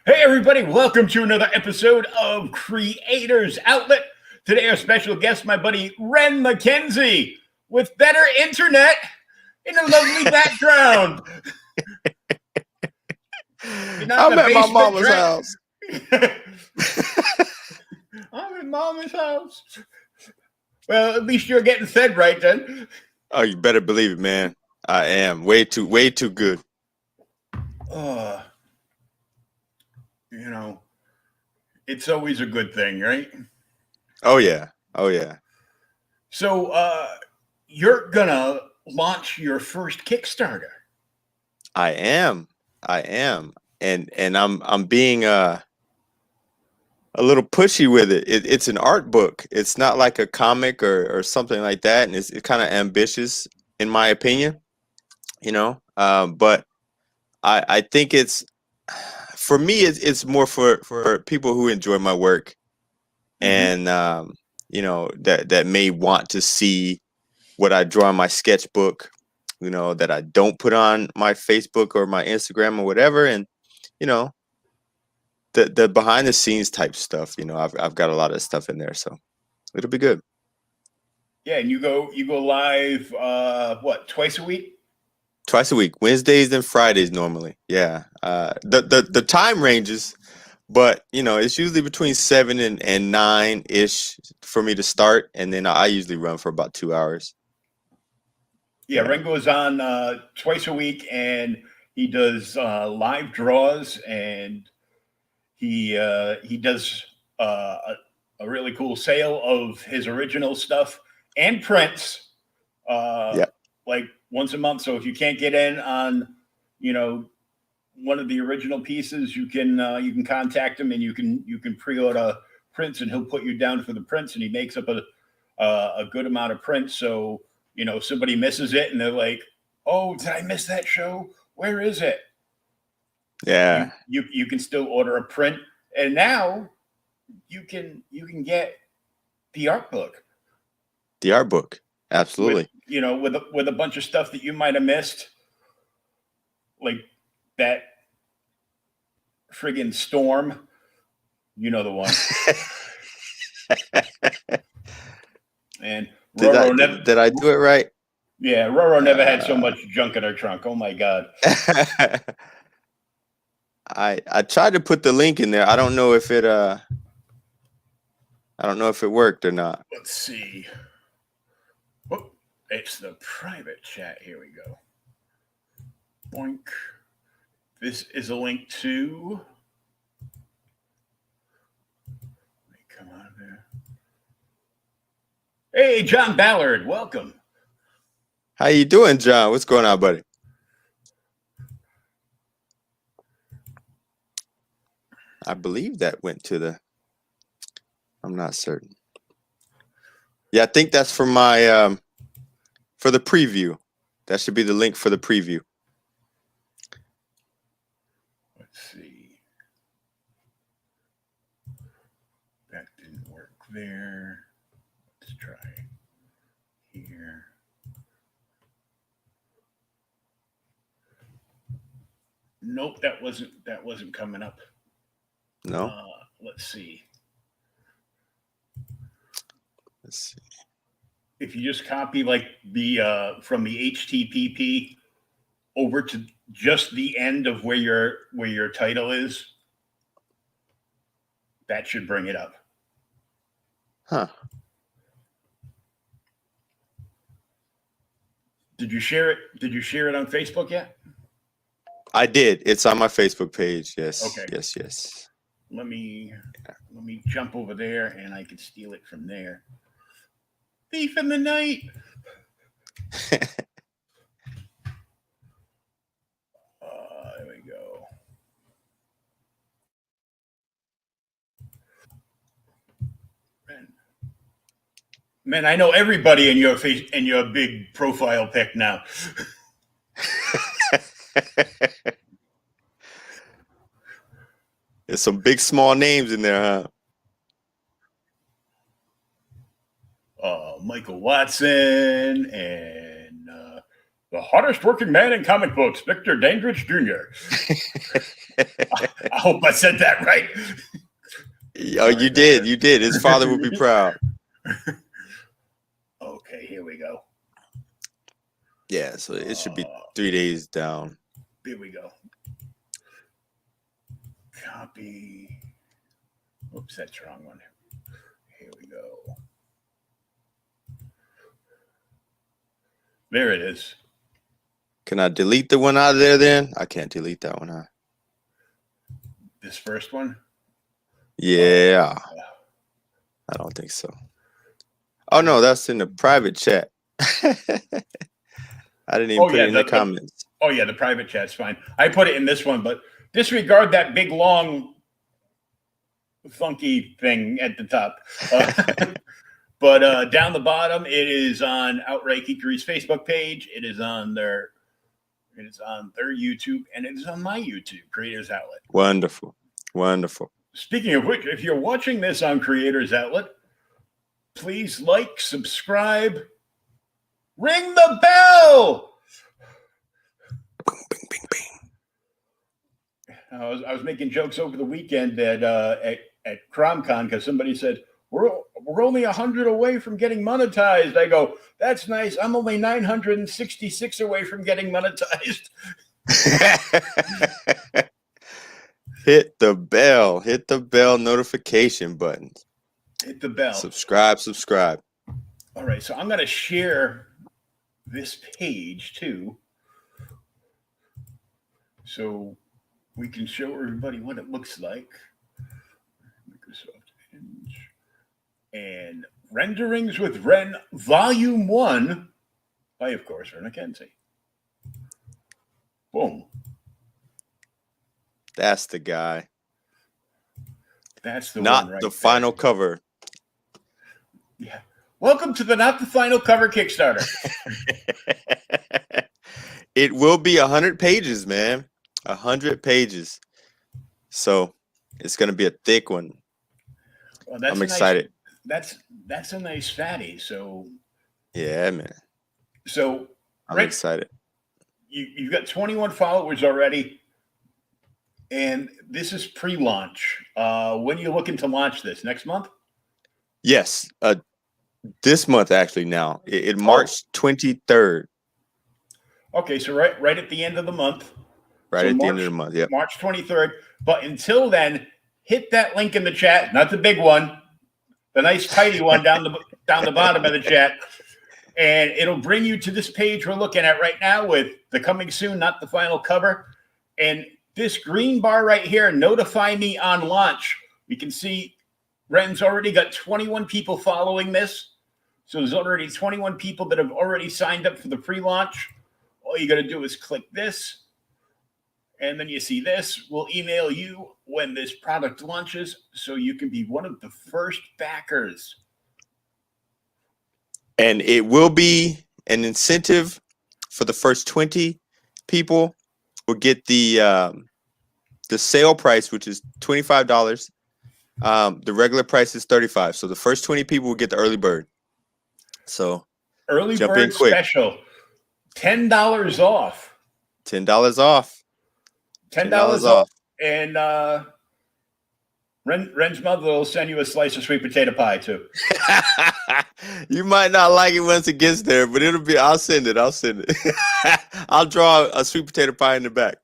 Hey, everybody, welcome to another episode of Creators Outlet. Today, our special guest, my buddy Ren McKenzie, with better internet in a lovely background. You're not I'm in at my mama's house. I'm in mama's house. Well, at least you're getting fed right then. Oh, you better believe it, man. I am way too good. You know, it's always a good thing, right? Oh yeah. So, you're gonna launch your first Kickstarter. I am, and I'm being a little pushy with it. It's an art book. It's not like a comic or something like that, and it's kind of ambitious in my opinion. But I think it's for me. It's more for people who enjoy my work, and that may want to see what I draw in my sketchbook, that I don't put on my Facebook or my Instagram or whatever, and the behind the scenes type stuff. I've got a lot of stuff in there, so it'll be good. Yeah, and you go live twice a week? Twice a week, Wednesdays and Fridays normally. Yeah. The time ranges, but it's usually between 7 and 9 ish for me to start, and then I usually run for about 2 hours. Yeah, Ren goes on twice a week, and he does live draws, and he does a really cool sale of his original stuff and prints. Like once a month. So if you can't get in on, one of the original pieces, you can contact him, and you can pre-order prints, and he'll put you down for the prints, and he makes up a good amount of prints. So somebody misses it, and they're like, "Oh, did I miss that show? Where is it?" Yeah, you can still order a print, and now you can get the art book. The art book, absolutely. With a bunch of stuff that you might have missed, like that friggin' storm. You know the one. And Roro did I do it right? Yeah, Roro never had so much junk in her trunk. Oh my God. I tried to put the link in there. I don't know if it worked or not. Let's see. Oh, it's the private chat. Here we go. Boink. This is a link to. Come on there. Hey, John Ballard, welcome. How you doing, John? What's going on, buddy? I believe that went to the. I'm not certain. Yeah, I think that's for my for the preview. That should be the link for the preview. Let's see. That didn't work there. Let's try here. Nope, that wasn't coming up. No. Let's see. Let's see. If you just copy like the from the HTTP over to just the end of where your title is, that should bring it up. Huh. Did you share it? Did you share it on Facebook yet? I did. It's on my Facebook page. Yes. Okay. Yes. Let me jump over there and I can steal it from there. Thief in the night. There we go. Man, I know everybody in your big profile pic now. There's some big small names in there, huh? Michael Watson and the hottest working man in comic books, Victor Dandridge Jr. I hope I said that right. Oh, you did. You did. His father would be proud. Okay, here we go. Yeah, so it should be 3 days down. Here we go. Copy. Oops, that's the wrong one. Here we go. There it is. Can I delete the one out of there then? I can't delete that one, huh? This first one? Yeah. I don't think so. Oh, no, that's in the private chat. I didn't even put it in the comments. Oh, yeah, the private chat's fine. I put it in this one, but disregard that big, long, funky thing at the top. But down the bottom, it is on Outright Geekery's Facebook page. It is on their YouTube, and it is on my YouTube, Creators Outlet. Wonderful. Wonderful. Speaking of which, if you're watching this on Creators Outlet, please like, subscribe, ring the bell. Bing, bing, bing, bing. I was making jokes over the weekend at CromCon because somebody said, we're only 100 away from getting monetized. I go, that's nice. I'm only 966 away from getting monetized. Hit the bell notification button. Hit the bell. Subscribe. All right, so I'm going to share this page too, so we can show everybody what it looks like. Microsoft Hinge and Renderings with Ren Volume 1 by, of course, McKenzie. Boom. That's the guy. That's the Not one right the there. final cover. Yeah. Welcome to the Not the Final Cover Kickstarter. It will be 100 pages, man. 100 pages. So it's going to be a thick one. Well, I'm excited. That's a nice fatty. So yeah, man. So I'm excited. You've got 21 followers already, and this is pre-launch. When are you looking to launch this? Next month? Yes, this month actually. Now, March 23rd. Okay, so right at the end of the month. Right at the end of the month. Yeah. March 23rd. But until then, hit that link in the chat. Not the big one, the nice tidy one down the bottom of the chat. And it'll bring you to this page we're looking at right now with the coming soon, not the final cover. And this green bar right here, notify me on launch. We can see Ren's already got 21 people following this. So there's already 21 people that have already signed up for the pre-launch. All you got to do is click this. And then you see this. We'll email you when this product launches so you can be one of the first backers. And it will be an incentive for the first 20 people. Will get the sale price, which is $25. The regular price is $35. So the first 20 people will get the early bird. So early bird special, $10 off. $10 off. $10 off. And Ren's mother will send you a slice of sweet potato pie too. You might not like it once it gets there, but I'll send it. I'll draw a sweet potato pie in the back.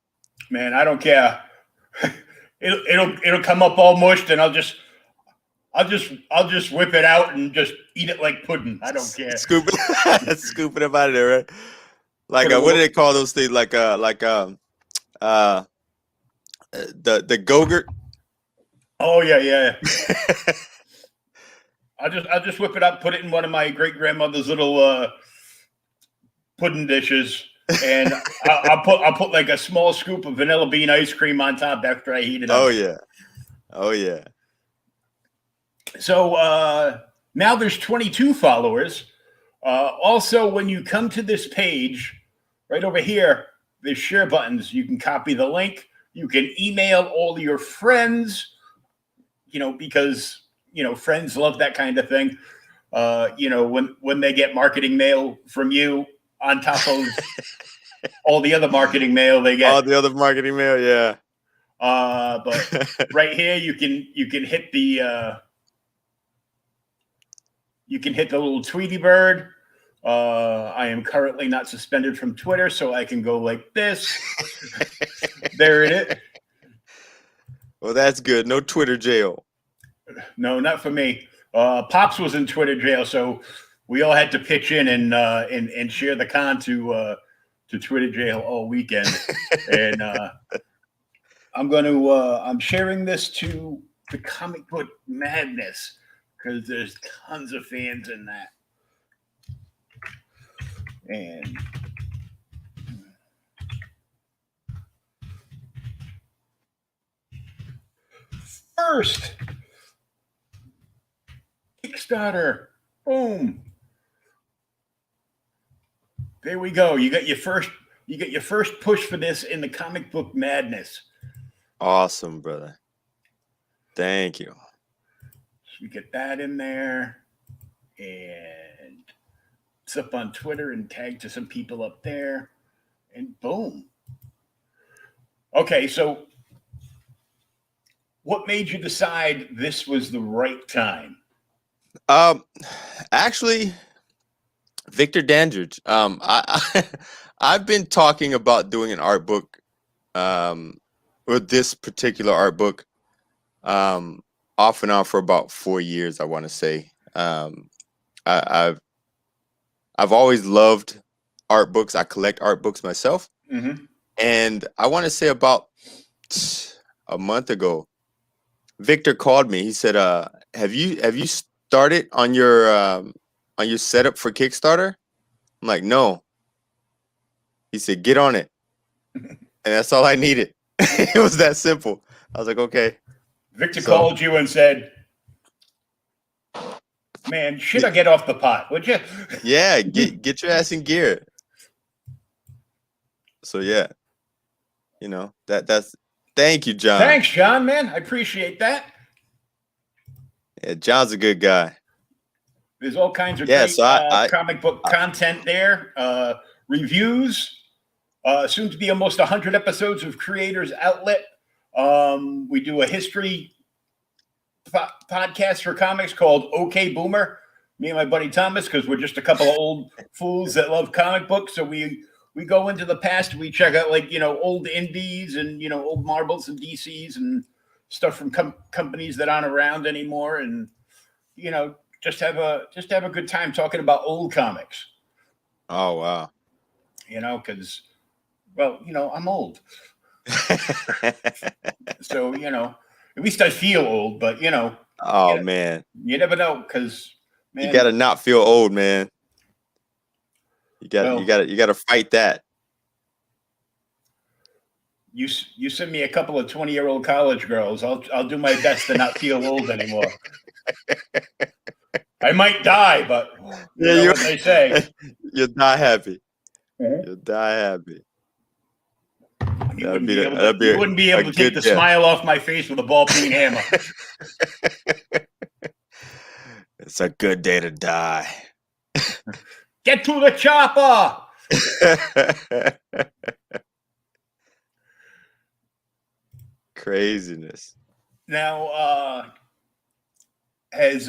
Man, I don't care. It'll come up all mushed, and I'll just whip it out and just eat it like pudding. I don't care. Scoop it up out of there, right? Like Put a what do little. they call those things? Uh the Go-Gurt. Oh yeah, yeah. I'll just whip it up, put it in one of my great grandmother's little pudding dishes, and I'll put like a small scoop of vanilla bean ice cream on top after I heat it Oh up. yeah. Oh yeah. So now there's 22 followers. Also, when you come to this page, right over here, there's share buttons. You can copy the link. You can email all your friends, because, friends love that kind of thing. When they get marketing mail from you on top of all the other marketing mail they get. All the other marketing mail, yeah. But right here, you can hit the little Tweety bird. I am currently not suspended from Twitter, so I can go like this. There it is. Well, that's good. No Twitter jail. No, not for me. Pops was in Twitter jail, so we all had to pitch in and share the con to Twitter jail all weekend. And I'm sharing this to the Comic Book Madness because there's tons of fans in that. And first, Kickstarter, boom. There we go. You got your first push for this in the Comic Book Madness. Awesome, brother. Thank you. So we get that in there, and it's up on Twitter and tagged to some people up there, and boom. Okay, so what made you decide this was the right time? Actually, Victor Dandridge. I've been talking about doing an art book, or this particular art book, off and on for about 4 years. I want to say. I've always loved art books. I collect art books myself, and I want to say about a month ago, Victor called me. He said, "Have you started on your setup for Kickstarter?" I'm like, "No." He said, "Get on it," and that's all I needed. It was that simple. I was like, "Okay." Victor called you and said, "Man, should I get off the pot? Would you?" Yeah, get your ass in gear. So yeah, that's. Thank you, John. Thanks, John. Man, I appreciate that. Yeah, John's a good guy. There's all kinds of Yeah, great so comic book content there. Reviews. Soon to be almost 100 episodes of Creators Outlet. We do a history podcast for comics called OK Boomer. Me and my buddy Thomas, because we're just a couple of old fools that love comic books. So we go into the past. We check out old indies and old Marvels and DCs and stuff from companies that aren't around anymore, and just have a good time talking about old comics. Oh wow. Because I'm old. So at least I feel old, but oh man, you never know, because you gotta not feel old, man. You gotta fight that. You send me a couple of 20-year-old college girls, I'll do my best to not feel old anymore. I might die, but you know what they say. You'll die happy. You'll die happy. You wouldn't be able to take the smile off my face with a ball-peen hammer. It's a good day to die. Get to the chopper. Craziness. Now, has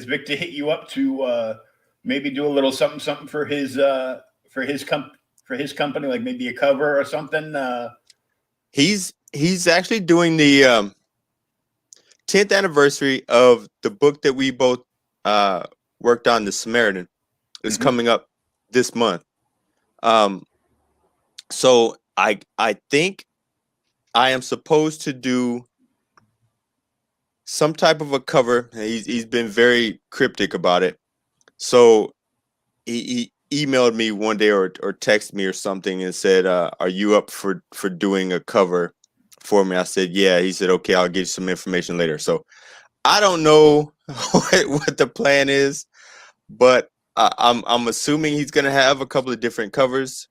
Victor hit you up to maybe do a little something for his company, like maybe a cover or something? He's actually doing the 10th anniversary of the book that we both worked on, The Samaritan. It's coming up this month. So I think I am supposed to do some type of a cover. He's been very cryptic about it. So he emailed me one day or texted me or something and said, "Are you up for doing a cover for me?" I said, "Yeah." He said, "Okay, I'll give you some information later." So I don't know what the plan is, but I'm assuming he's gonna have a couple of different covers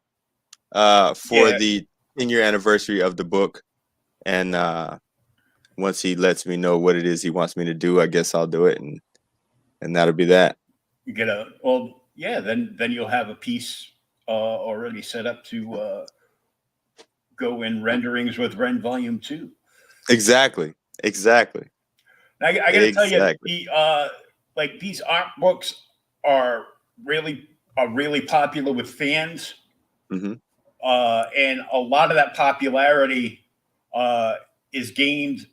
for Yeah, the 10-year anniversary of the book, and once he lets me know what it is he wants me to do, I guess I'll do it, and that'll be that. you get a well. Yeah, then you'll have a piece already set up to go in renderings with Ren Volume 2. Exactly, exactly, I got to tell you, exactly. like these art books are really really popular with fans, Hmm. and a lot of that popularity is gained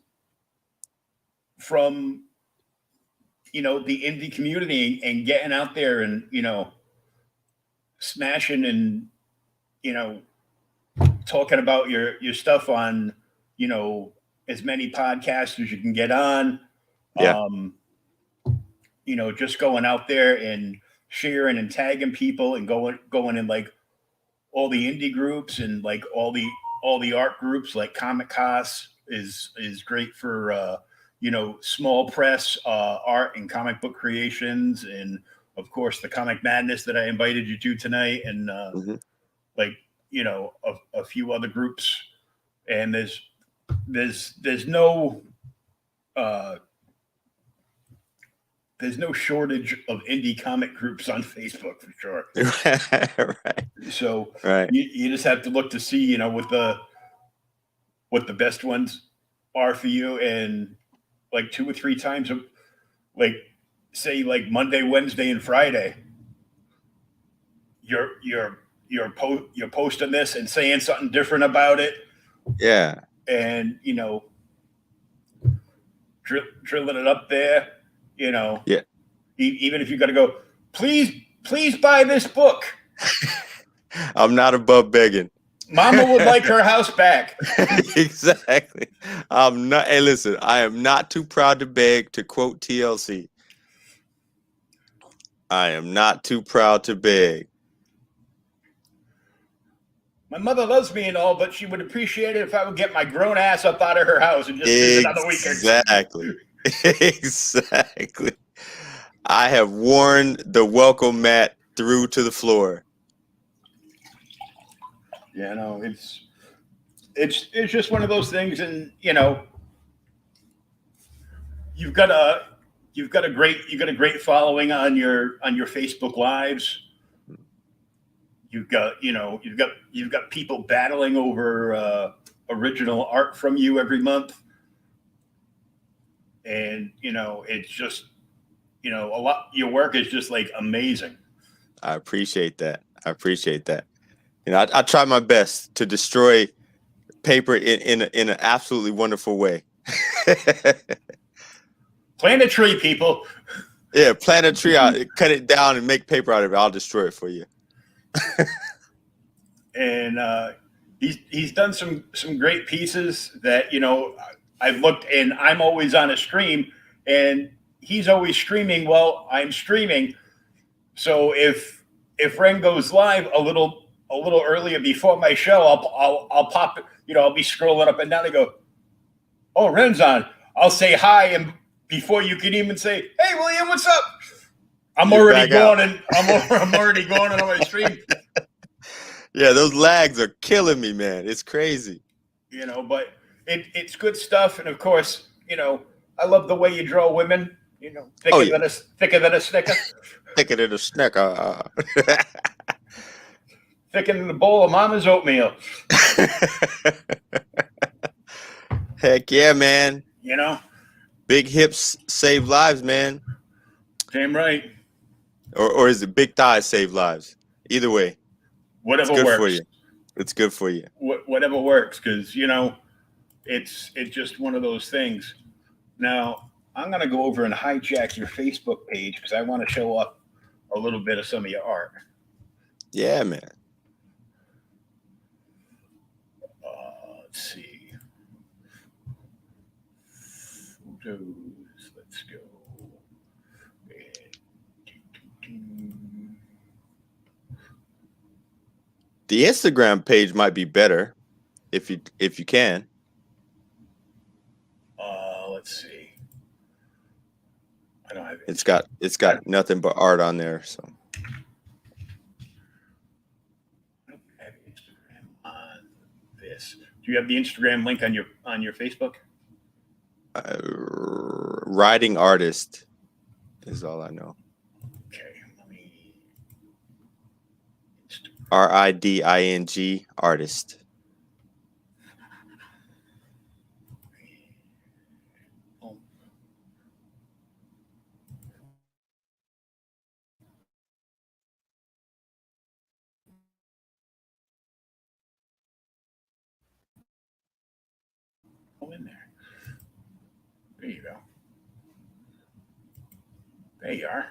from the indie community and getting out there and smashing and you know talking about your stuff on as many podcasts as you can get on. Yeah, Um, just going out there and sharing and tagging people and going in like all the indie groups and like all the art groups like Comic Cos is great for small press art and comic book creations, and of course the Comic Madness that I invited you to tonight, and hmm, like a few other groups. And there's no uh, there's no shortage of indie comic groups on Facebook for sure. right, So right. you just have to look to see what the best ones are for you, and like 2 or 3 times like say like Monday, Wednesday, and Friday, you're posting this and saying something different about it, Yeah, and drilling it up there, you know yeah. even if you got to go, please buy this book. I'm not above begging. Mama would like her house back. Exactly. I'm not. Hey, listen. I am not too proud to beg. To quote TLC, I am not too proud to beg. My mother loves me and all, but she would appreciate it if I would get my grown ass up out of her house and just visit on the weekends. Exactly. Exactly. I have worn the welcome mat through to the floor. It's just one of those things, and you've got a you've got a great following on your Facebook lives. You've got people battling over original art from you every month, and it's just a lot. Your work is just like amazing. I appreciate that. I appreciate that. I try my best to destroy paper in an absolutely wonderful way. Plant a tree, people. Yeah, plant a tree out, cut it down, and make paper out of it. I'll destroy it for you. And he's done some great pieces that I've looked, and I'm always on a stream, and he's always streaming while I'm streaming. So if Ren goes live a little earlier before my show, I'll pop it. I'll be scrolling up and down and go, "Oh, Ren's on." I'll say hi, and before you can even say, "Hey, William, what's up?" I'm You're already back out. going, and I'm already going on my stream. Yeah, those lags are killing me, man. It's crazy. But it's good stuff, and of course, I love the way you draw women. Oh Thicker yeah, than a snicker, thicker than a snack. thicker than a bowl of Mama's oatmeal. Heck yeah, man. You know, Big hips save lives, man. damn right. Or is it big thighs save lives? Either way, it's Whatever good for works. you. It's good for you. Whatever works, because it's just one of those things. Now I'm gonna go over and hijack your Facebook page because I want to show up a little bit of some of your art. Yeah, man. Let's see. Photos. Let's go. The Instagram page might be better if you can. Let's see. I don't have It's got nothing but art on there. So I don't have Instagram on this. Do you have the Instagram link on your Facebook? writing artist is all I know. Okay, let me. RIDING artist. Oh. In there. There you go. There you are.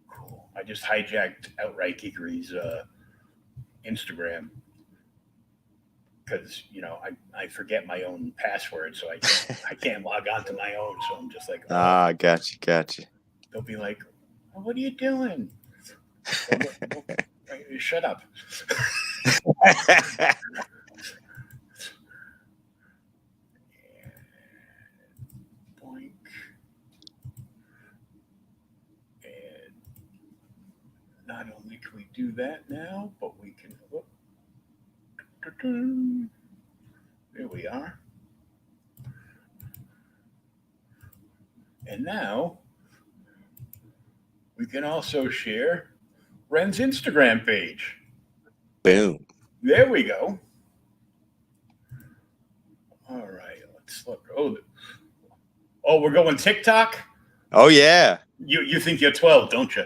Cool. I just hijacked Outright Geekery's Instagram because I forget my own password, so I can't log on to my own. So I'm just like, oh. Gotcha. They'll be like, oh, "What are you doing?" Shut up. Boink. And not only can we do that now, but we can. There we are. And now we can also share Ren's Instagram page. Boom. There we go. All right, let's look. Oh, we're going TikTok? Oh yeah. You think you're 12, don't you?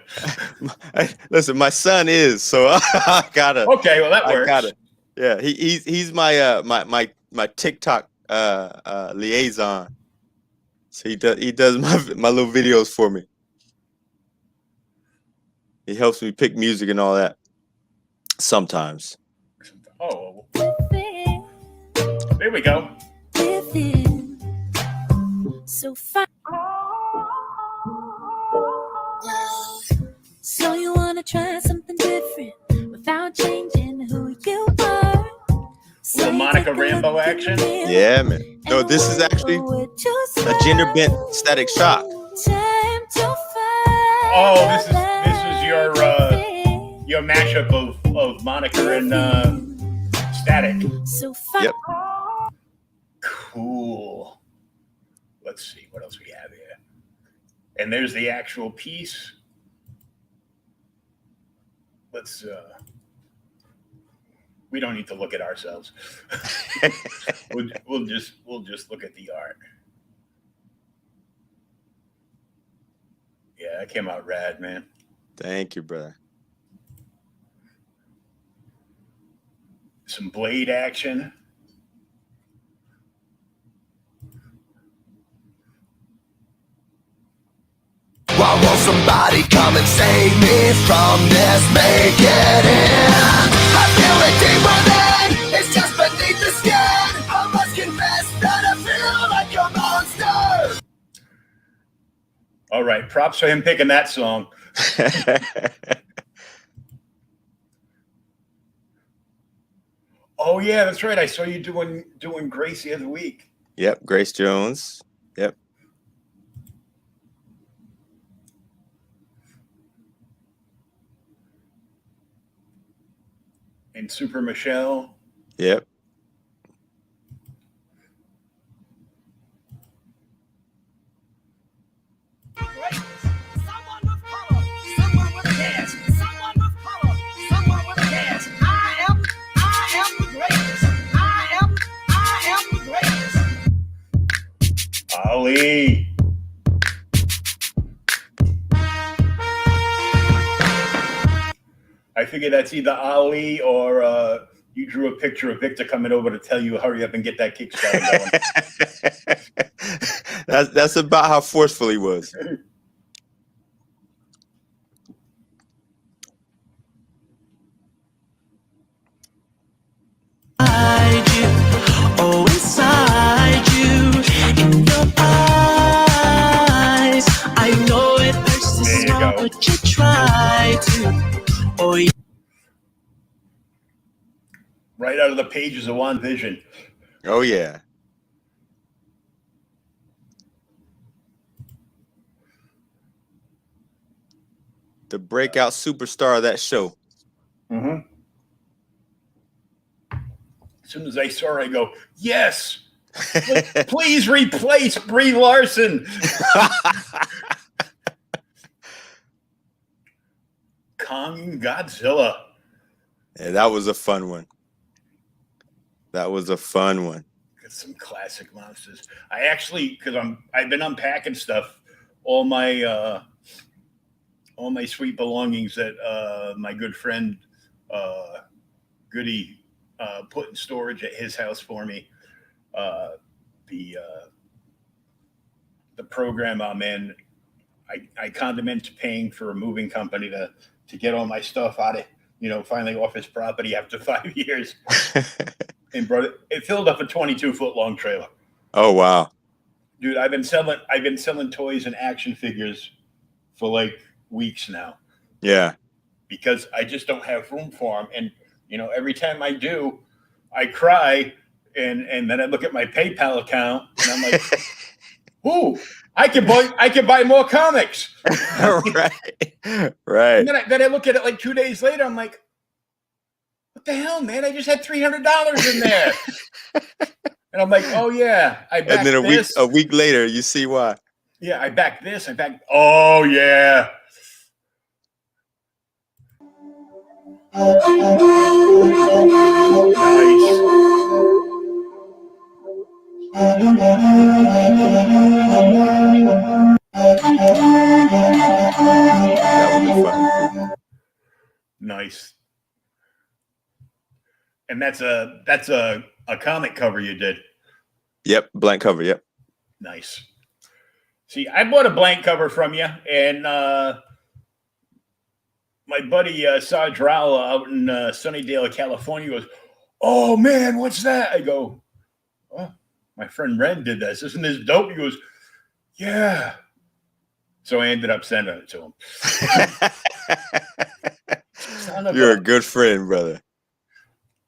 Listen, my son is, so I gotta. Okay, well that works. I gotta. Yeah, he's my my TikTok liaison. So he does my little videos for me. He helps me pick music and all that. Sometimes. Oh, there we go. So fine. So you wanna try something different without changing who you are? Little Monica Rambeau action. Yeah, man. No, this is actually a gender bent Static Shock. Oh, this is your mashup of Monica and Static. Yep. Cool. Let's see what else we have here. And there's the actual piece. Let's we don't need to look at ourselves. we'll just look at the art. Yeah, that came out rad, man. Thank you, brother. Some blade action. Why won't somebody come and save me from this? Make it in. I feel it deep within. It's just beneath the skin. I must confess that I feel like a monster. All right, props for him picking that song. Oh yeah, that's right. I saw you doing Grace the other week. Yep, Grace Jones. Yep. And Super Michelle. Yep. Ali. I figure that's either Ali or you drew a picture of Victor coming over to tell you hurry up and get that Kickstarter going. That's about how forceful he was. inside you, oh inside you, in your eyes. I know it hurts to There you smile, go. but you try to. Oh, yeah. Right out of the pages of One Vision. Oh yeah. The breakout superstar of that show. Mm-hmm. As soon as I saw her, I go, yes, please replace Brie Larson. Kong Godzilla. Yeah, that was a fun one. That was a fun one. Got some classic monsters. I actually, because I've been unpacking stuff, all my sweet belongings that my good friend Goody put in storage at his house for me. The program I'm in, I condiment paying for a moving company to get all my stuff out of, finally off his property after 5 years, and brought it filled up a 22-foot long trailer. Oh wow. Dude, I've been selling toys and action figures for like weeks now Yeah. because I just don't have room for them. And every time I do, I cry, and then I look at my PayPal account and I'm like, "Ooh, I can buy more comics." Right. And then I look at it like 2 days later. I'm like, "What the hell, man? I just had $300 in there." And I'm like, "Oh yeah, I backed And then this. a week later, you see why. Yeah, I backed this. Oh yeah." That was a fun. Nice. And that's a comic cover you did. Yep, blank cover. Yep. Nice. See, I bought a blank cover from you, and my buddy Saj Rao out in Sunnydale, California goes, "Oh man, what's that?" I go, "Oh, my friend Ren did this. Isn't this dope?" He goes, "Yeah." So I ended up sending it to him. You're a good friend, brother.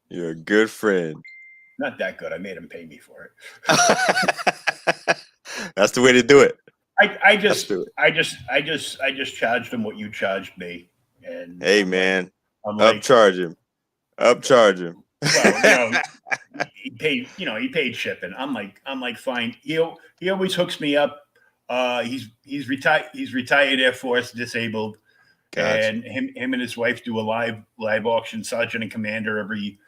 You're a good friend. Not that good. I made him pay me for it. That's the way to do it. I just charged him what you charged me. And Hey man, I'm like, upcharge him. Upcharge him. Well, he paid shipping. I'm like, fine. He always hooks me up. He's retired Air Force, disabled. Gotcha. And him and his wife do a live auction, Sergeant and Commander, every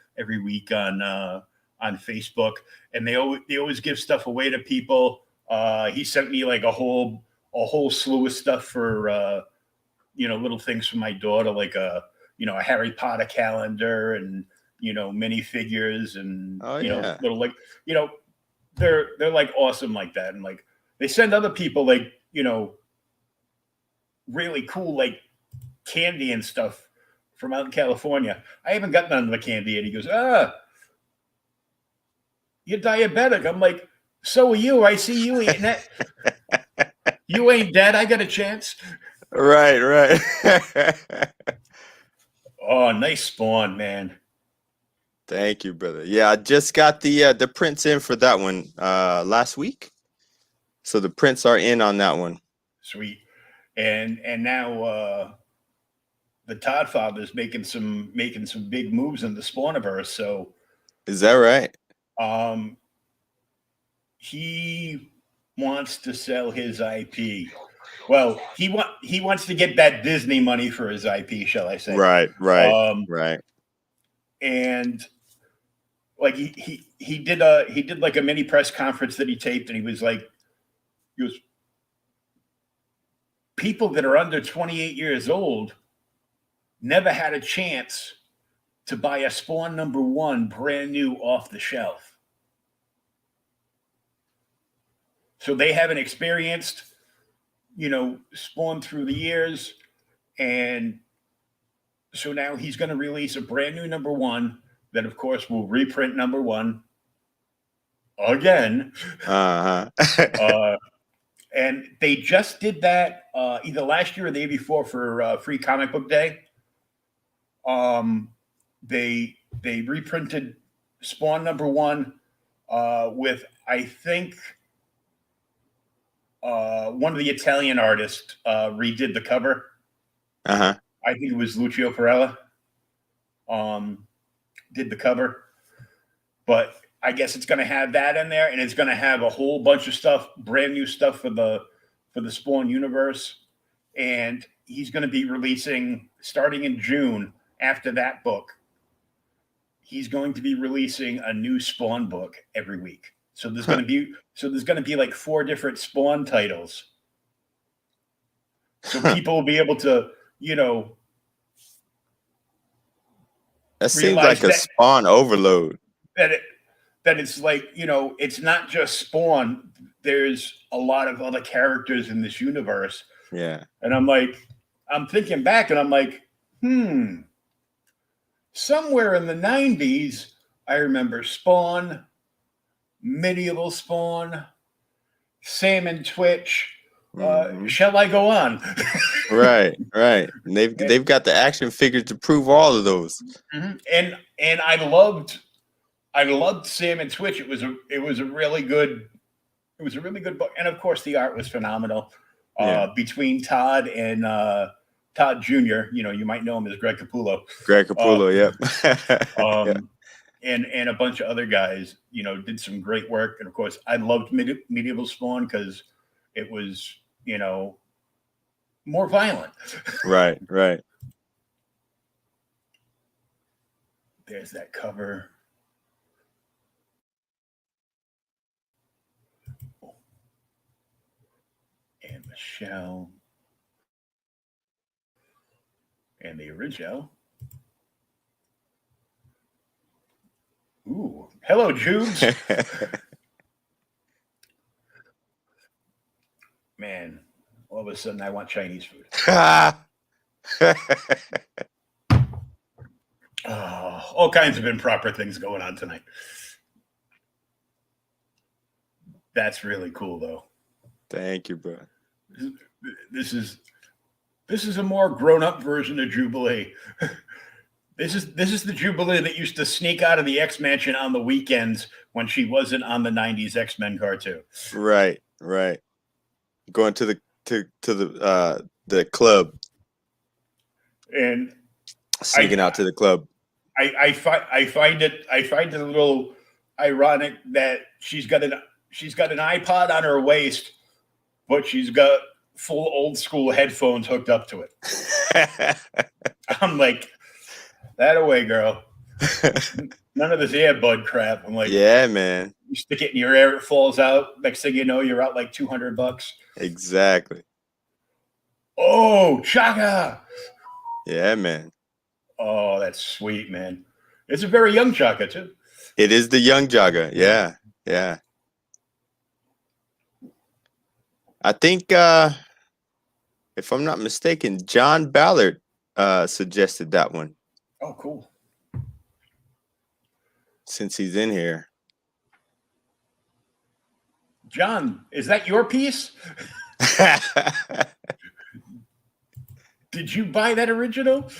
week on Facebook, and they always give stuff away to people. He sent me like a whole slew of stuff for little things for my daughter, like a Harry Potter calendar and mini figures and little like they're like awesome like that, and like they send other people like really cool like candy and stuff from out in California. I haven't got none of the candy yet. He goes, you're diabetic. I'm like, so are you. I see you eating it. You ain't dead. I got a chance. Right. Oh, nice Spawn, man. Thank you, brother. Yeah, I just got the prints in for that one last week. So the prints are in on that one. Sweet. And now the Todd Father's making some big moves in the Spawniverse. So is that right? He wants to sell his IP. Well, he wants to get that Disney money for his IP, shall I say? Right. Right. And like he did like a mini press conference that he taped, and he was people that are under 28 years old never had a chance to buy a Spawn #1 brand new off the shelf. So they haven't experienced, Spawn through the years. And so now he's going to release a brand new #1 Then, of course, we'll reprint number 1 again. Uh-huh. And they just did that either last year or the year before for Free Comic Book Day. They reprinted Spawn number 1 with, I think, one of the Italian artists redid the cover. Uh-huh. I think it was Lucio Perella. Did the cover, but I guess it's going to have that in there, and it's going to have a whole bunch of stuff, brand new stuff for the Spawn universe. And he's going to be releasing, starting in June after that book, he's going to be releasing a new Spawn book every week. So there's going to be like 4 different Spawn titles. So people will be able to, that seems like a Spawn overload. That it's like, it's not just Spawn. There's a lot of other characters in this universe. Yeah. And I'm thinking back and I'm like, somewhere in the 90s, I remember Spawn, Medieval Spawn, Sam and Twitch. Shall I go on? Right. And they've got the action figures to prove all of those. And I loved Sam and Twitch. It was a really good book, and of course the art was phenomenal. Between Todd and Todd Jr., you might know him as Greg Capullo. Yep. And a bunch of other guys, did some great work. And of course, I loved Medieval Spawn because it was, more violent. Right. There's that cover. And Michelle. And the original. Ooh. Hello, Jubes. Man, all of a sudden I want Chinese food. All kinds of improper things going on tonight. That's really cool, though. Thank you, bro. This is a more grown-up version of Jubilee. This is the Jubilee that used to sneak out of the X Mansion on the weekends when she wasn't on the 90s X-Men cartoon. Right. Going to the club. And sneaking out to the club. I find it a little ironic that she's got an iPod on her waist, but she's got full old school headphones hooked up to it. I'm like, that away, girl. None of this earbud crap. I'm like, yeah, man. You stick it in your ear, it falls out. Next thing you know, you're out like $200. Exactly. Oh, Chaka. Yeah, man. Oh, that's sweet, man. It's a very young Chaka, too. It is the young Jaga. Yeah. I think, if I'm not mistaken, John Ballard suggested that one. Oh, cool. Since he's in here. John, is that your piece? Did you buy that original?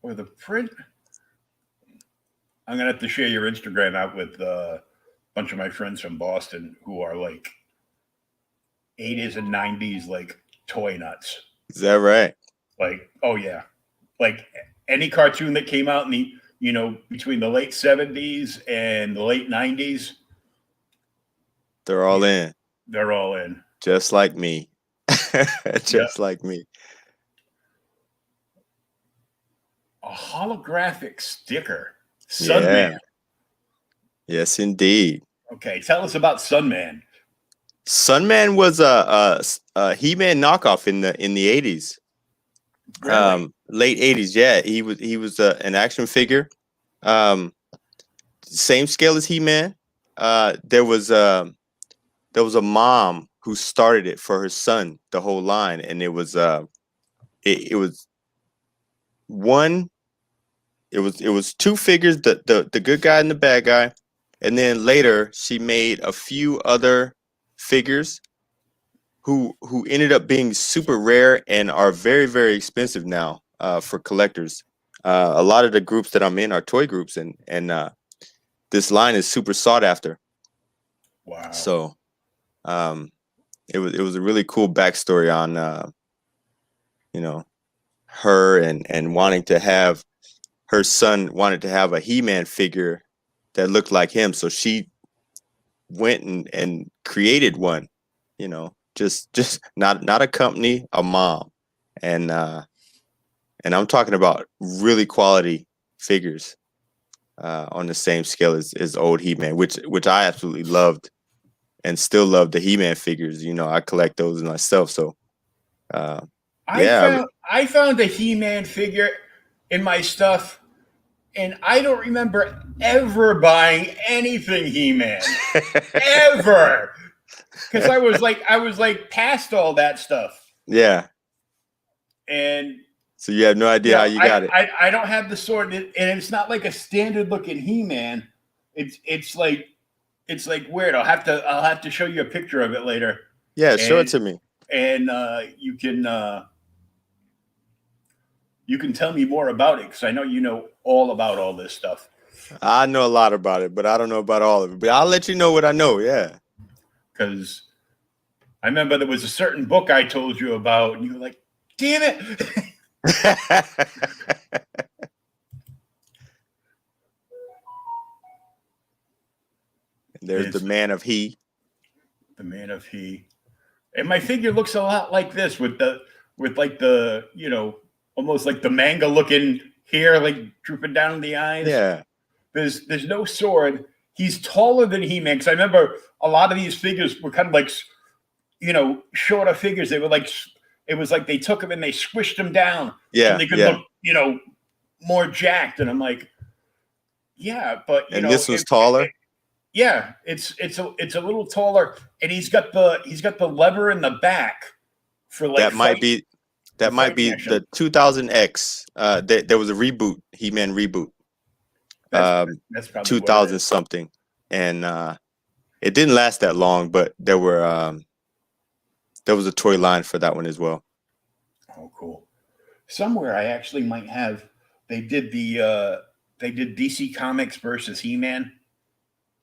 Or the print? I'm going to have to share your Instagram out with a bunch of my friends from Boston who are like 80s and 90s, like toy nuts. Is that right? Like, oh yeah. Like any cartoon that came out in the, between the late 70s and the late 90s. They're all in. They're all in. Just like me. Like me. A holographic sticker. Sunman. Yeah. Yes, indeed. Okay, tell us about Sunman. Sunman was a He-Man knockoff in the 80s. Really? Late 80s. Yeah, he was an action figure. Same scale as He-Man. There was a mom who started it for her son, the whole line, and it was it was one. It was two figures, the good guy and the bad guy, and then later she made a few other figures who ended up being super rare and are very, very expensive now for collectors. A lot of the groups that I'm in are toy groups, and this line is super sought after. Wow. So it was a really cool backstory on her and wanting to have her son wanted to have a He-Man figure that looked like him, so she went and created one. Just not a company, a mom, and I'm talking about really quality figures on the same scale as old He-Man, which I absolutely loved and still love the He-Man figures. I collect those myself. So I found a He-Man figure in my stuff, and I don't remember ever buying anything He-Man ever, because I was like past all that stuff. Yeah. And so you have no idea how you got it. I don't have the sword, and it's not like a standard looking He-Man. It's like weird. I'll have to show you a picture of it later. Yeah, show it to me. And you can tell me more about it, because I know you know all about all this stuff. I know a lot about it, but I don't know about all of it. But I'll let you know what I know. Yeah. Because I remember there was a certain book I told you about, and you were like, "Damn it!" There's the Man of He. The Man of He. And my figure looks a lot like this, with almost like the manga looking hair, like drooping down the eyes. Yeah. There's no sword. He's taller than He-Man, because I remember a lot of these figures were kind of like, shorter figures. They were like, it was like they took him and they squished him down. Yeah. So they could look, more jacked. And I'm like, yeah, but this was taller. Yeah, it's a little taller, and he's got the lever in the back for like that might be the 2000X. There was a reboot, He-Man reboot. That's probably 2000 something, and it didn't last that long, but there was a toy line for that one as well. Oh, cool! Somewhere I actually might have. They did DC Comics versus He-Man.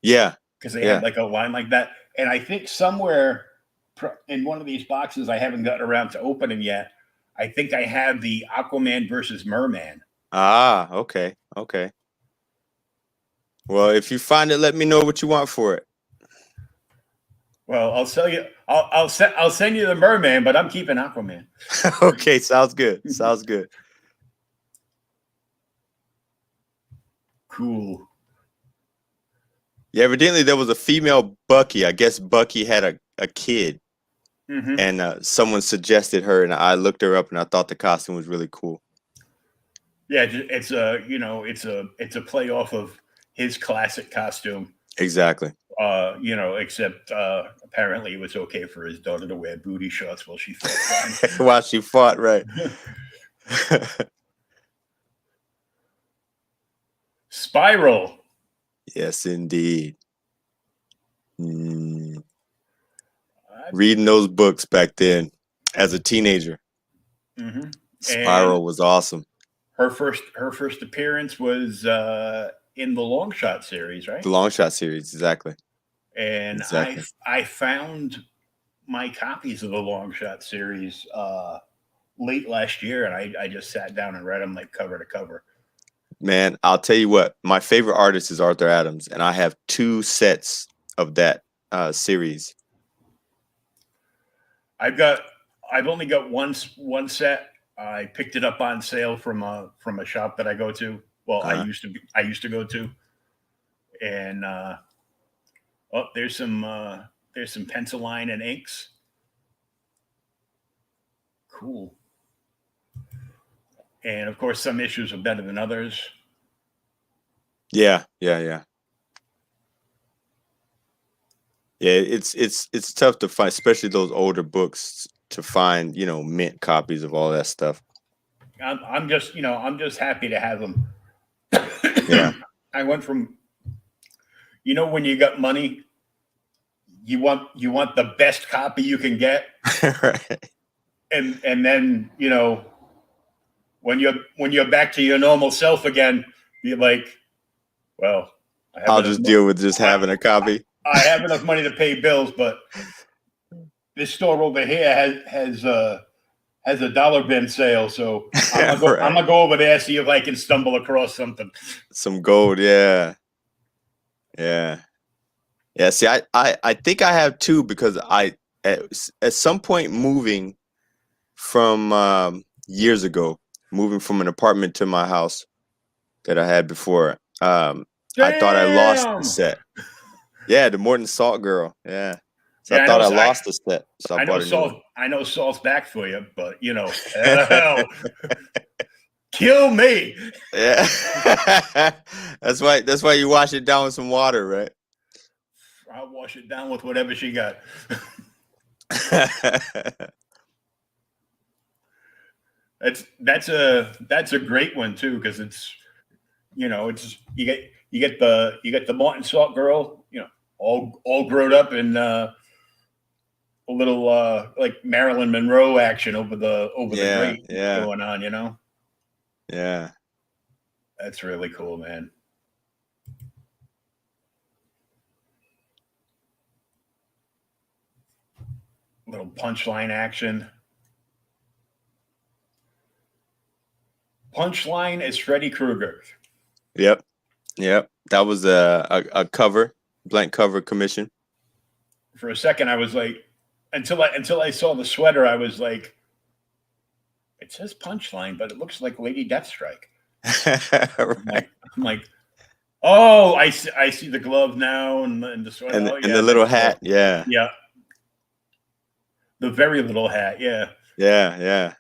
Yeah, because they had like a line like that, and I think somewhere in one of these boxes, I haven't gotten around to opening yet, I think I have the Aquaman versus Merman. Ah, okay. Well, if you find it, let me know what you want for it. Well, I'll sell you. I'll send you the Merman, but I'm keeping Aquaman. Okay, sounds good. Sounds good. Cool. Yeah, evidently there was a female Bucky. I guess Bucky had a kid, and someone suggested her, and I looked her up, and I thought the costume was really cool. Yeah, it's a play off of his classic costume. Exactly. Except apparently it was okay for his daughter to wear booty shorts while she fought. While she fought, right? Spiral. Yes, indeed. Reading those books back then as a teenager. Spiral was awesome. Her first appearance was in the Long Shot series, right? The Long Shot series, exactly. And I found my copies of the Long Shot series late last year, and I just sat down and read them like cover to cover. Man, I'll tell you what, my favorite artist is Arthur Adams, and I have 2 sets of that series. I've only got one set. I picked it up on sale from a shop that I go to. Well, I used to go to, and there's some pencil line and inks. Cool. And of course, some issues are better than others. Yeah. Yeah, it's tough to find, especially those older books, to find, mint copies of all that stuff. I'm just I'm just happy to have him. Yeah. I went from when you got money, you want the best copy you can get, Right. and then when you're back to your normal self again, you're like, well, I have I'll enough just deal with just I, having a copy. I have enough money to pay bills, but this store over here has a dollar bin sale, so I'm Right. gonna go over there, see if I can stumble across something. Some gold. Yeah. Yeah. Yeah. See, I think I have two because at some point moving from years ago, moving from an apartment to my house that I had before, I thought I lost the Damn. set. Yeah, the Morton Salt Girl. Yeah. So Yeah, I I thought know. I lost the set. So I I know bought a new one. Saul. I know Saul's back for you, but hell, kill me. Yeah. That's why you wash it down with some water, right? I'll wash it down with whatever she got. That's a great one too, because it's it's you get the Martin Salt Girl, all grown up and a little like Marilyn Monroe action over the Yeah, grate yeah, going on. yeah. That's really cool, man. Little punchline action. Punchline is Freddy Krueger. Yep. Yep. That was a cover, blank cover commission. For a second, I was like, until I saw the sweater, I was like, it says Punchline, but it looks like Lady Deathstrike. Right. I'm like, oh, I see the glove now and the sweater. And Oh and yeah, the little that's cool. hat. Yeah. Yeah, the very little hat. Yeah. Yeah, yeah.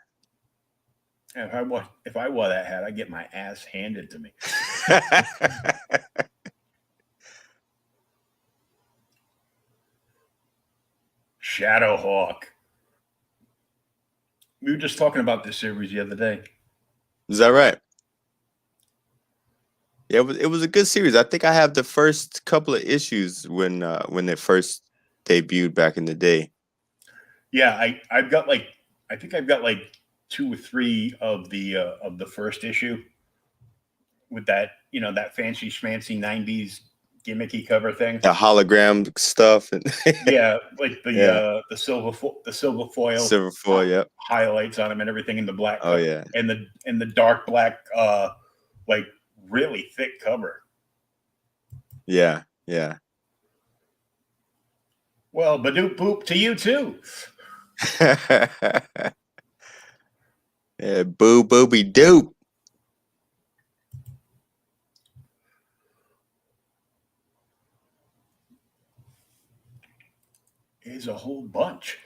If I wore that hat, I'd get my ass handed to me. Shadowhawk. We were just talking about this series the other day. Is that right? Yeah, it was a good series. I think I have the first couple of issues when they first debuted back in the day. Yeah, I think I've got like 2 or 3 of the first issue with that that fancy schmancy 90s gimmicky cover thing. The hologram stuff and Yeah, like yeah, the silver foil silver foil. Yep. highlights on them and everything in the black Oh yeah. and the dark black like really thick cover. Yeah. Yeah. Well, badoop boop to you too. Yeah, boo booby doop. There's a whole bunch.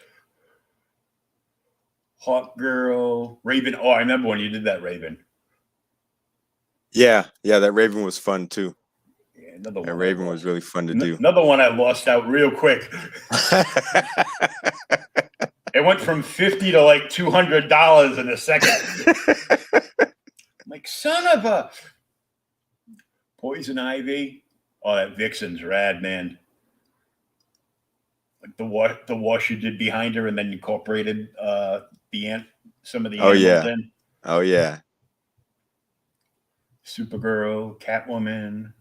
Hawk Girl, Raven. Oh, I remember when you did that, Raven. Yeah, yeah, that Raven was fun too. Yeah, another That one. Raven was really fun to do. Another one I lost out real quick. It went from $50 to like $200 in a second. I'm like, son of a Poison Ivy. Oh, that Vixen's rad, man. Like the wash you did behind her, and then incorporated some of the animals in. Oh yeah. Supergirl, Catwoman,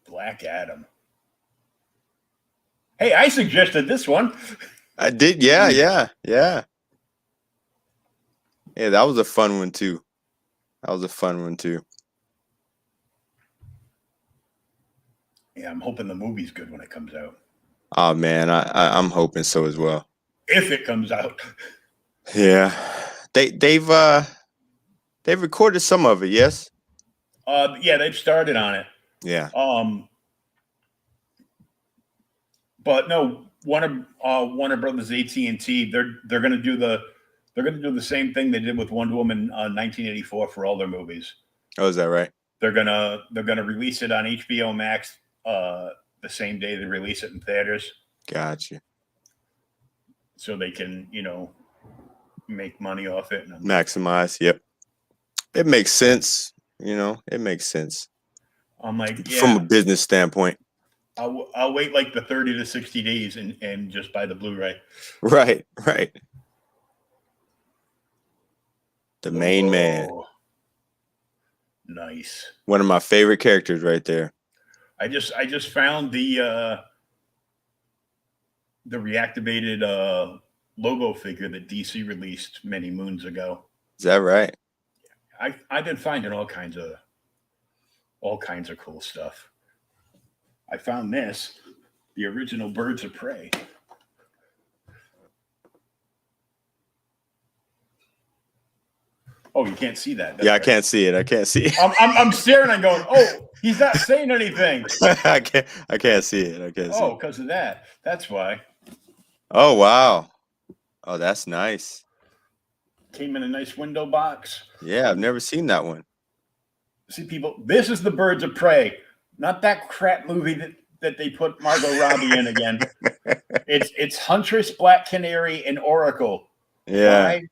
Black Adam. Hey, I suggested this one. I did. Yeah, yeah, yeah. Yeah, that was a fun one too. That was a fun one too. Yeah, I'm hoping the movie's good when it comes out. Oh man, I'm hoping so as well. If it comes out. Yeah, they've recorded some of it. Yes. Yeah, they've started on it. Yeah. But no, Warner Brothers AT&T, they're gonna do the same thing they did with Wonder Woman 1984 for all their movies. Oh, is that right? They're gonna release it on HBO Max the same day they release it in theaters. Gotcha. So they can, make money off it. And Maximize. Yep. It makes sense. It makes sense I'm like, from a yeah, business standpoint. I'll wait like the 30 to 60 days and just buy the Blu-ray. Right. The main man. Oh, nice. One of my favorite characters right there. I just found the reactivated logo figure that DC released many moons ago. Is that right? I've been finding all kinds of cool stuff. I found this, the original Birds of Prey. Oh, you can't see that. That's Yeah, I right. can't see it. I can't see it. I'm staring and going, oh, he's not saying anything. I can't see it. I can't see Oh, it. because of that. That's why. Oh, wow. Oh, that's nice. Came in a nice window box. Yeah, I've never seen that one. See, people, this is the Birds of Prey, not that crap movie that they put Margot Robbie in again. It's Huntress, Black Canary, and Oracle. Yeah. Why?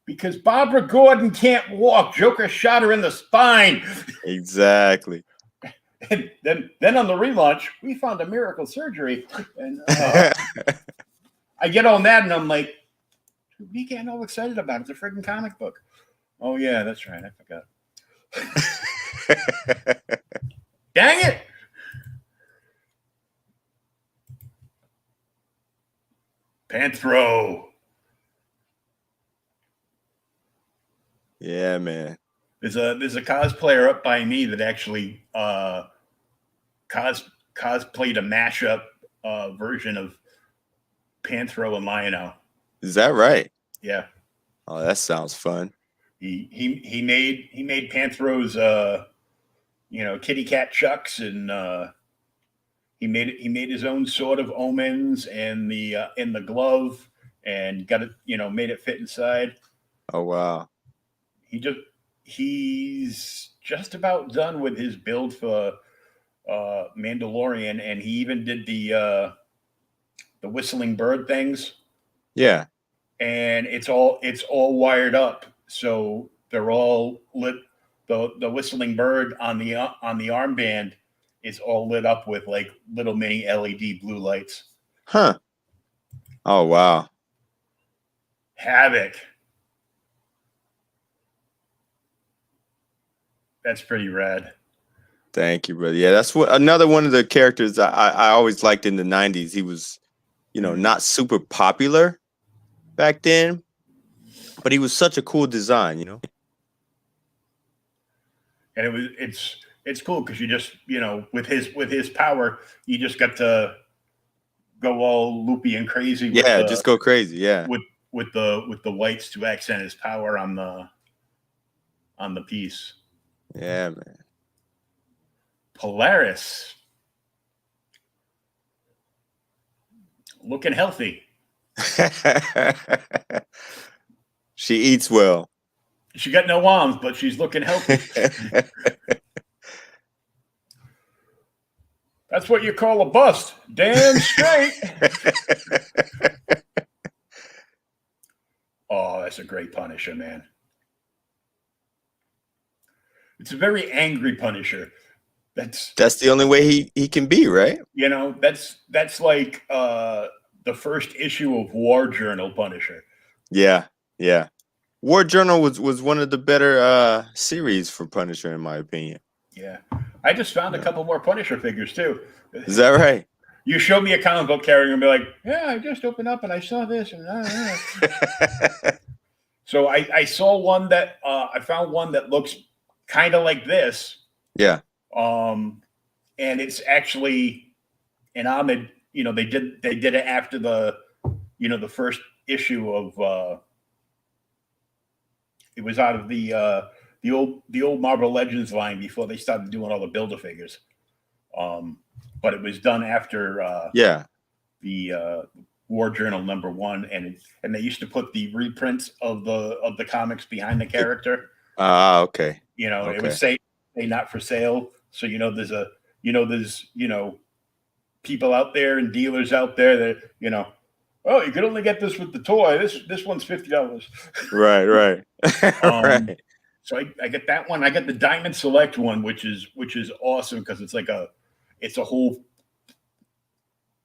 Because Barbara Gordon can't walk. Joker shot her in the spine. Exactly. And then on the relaunch, we found a miracle surgery. And I get on that and I'm like, we getting all excited about it. It's a freaking comic book. Oh, yeah, that's right. I forgot. Dang it. Panthro. Yeah, man. There's a cosplayer up by me that actually cosplayed a mashup version of Panthro and Lion-O. Is that right? Yeah. Oh, that sounds fun. He made Panthro's kitty cat chucks, and he made his own sword of omens and the glove, and got it, made it fit inside. Oh, wow. He's just about done with his build for Mandalorian, and he even did the whistling bird things. Yeah. And it's all wired up, so they're all lit. The whistling bird on the armband is all lit up with like little mini LED blue lights. Huh. Oh, wow. Havoc. That's pretty rad. Thank you, brother. Yeah, that's another one of the characters I always liked in the 90s. He was, not super popular back then, but he was such a cool design, And it's cool because you just, with his power, you just got to go all loopy and crazy. Yeah, just go crazy. Yeah. With the whites to accent his power on the piece. Yeah, man. Polaris. Looking healthy. She eats well. She got no arms, but she's looking healthy. That's what you call a bust. Damn straight. Oh, that's a great Punisher, man. It's a very angry Punisher. That's the only way he can be, right? That's like the first issue of War Journal Punisher. Yeah. War Journal was one of the better series for Punisher, in my opinion. Yeah. I just found a couple more Punisher figures too. Is that right? You show me a comic book carrier and be like, yeah, I just opened up and I saw this. And So I saw one that I found one that looks kind of like this. Yeah. And it's actually an homage. They did it after the first issue of it was out of the old Marvel Legends line before they started doing all the Build-A-Figures. But it was done after the War Journal #1, and they used to put the reprints of the comics behind the character. Okay. It would say not for sale. So there's people out there and dealers out there that Oh, you could only get this with the toy. This one's $50. Right, right. Um, Right. so I get that one. I get the Diamond Select one, which is awesome because it's a whole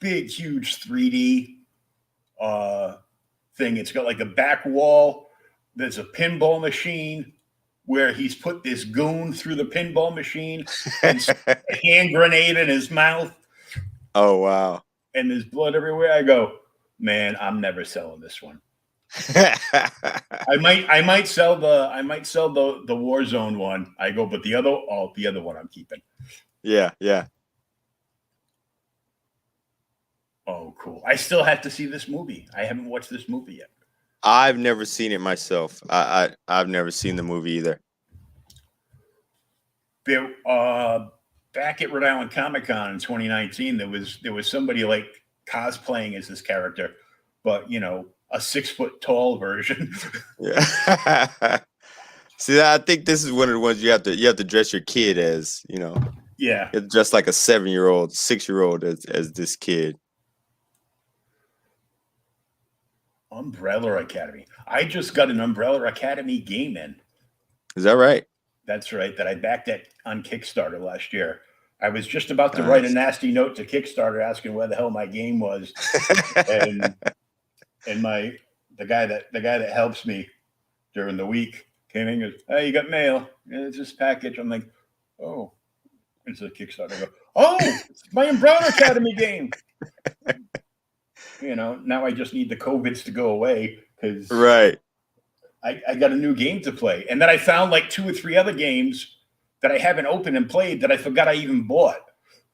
big, huge 3D thing. It's got like a back wall. There's a pinball machine where he's put this goon through the pinball machine and a hand grenade in his mouth, Oh wow. and there's blood everywhere. I go, man, I'm never selling this one. I might sell the Warzone one. I go, but the other one I'm keeping. Yeah, yeah. Oh, cool. I still have to see this movie. I haven't watched this movie yet. I've never seen it myself. I've never seen the movie either. There, back at Rhode Island Comic Con in 2019, there was somebody like cosplaying as this character, but a 6 foot tall version. Yeah. See, I think this is one of the ones you have to dress your kid as, Yeah. it's just like a 7-year-old, 6-year-old as this kid. Umbrella Academy. I just got an Umbrella Academy game in. Is that right? That's right. That I backed it on Kickstarter last year. I was just about to write a nasty note to Kickstarter asking where the hell my game was, and the guy that helps me during the week came in and goes, "Hey, you got mail? Yeah, it's this package." I'm like, "Oh, it's a Kickstarter." I go, "Oh, it's my Umbrella Academy game." Now I just need the COVIDs to go away because Right. I got a new game to play. And then I found like 2 or 3 other games that I haven't opened and played that I forgot I even bought.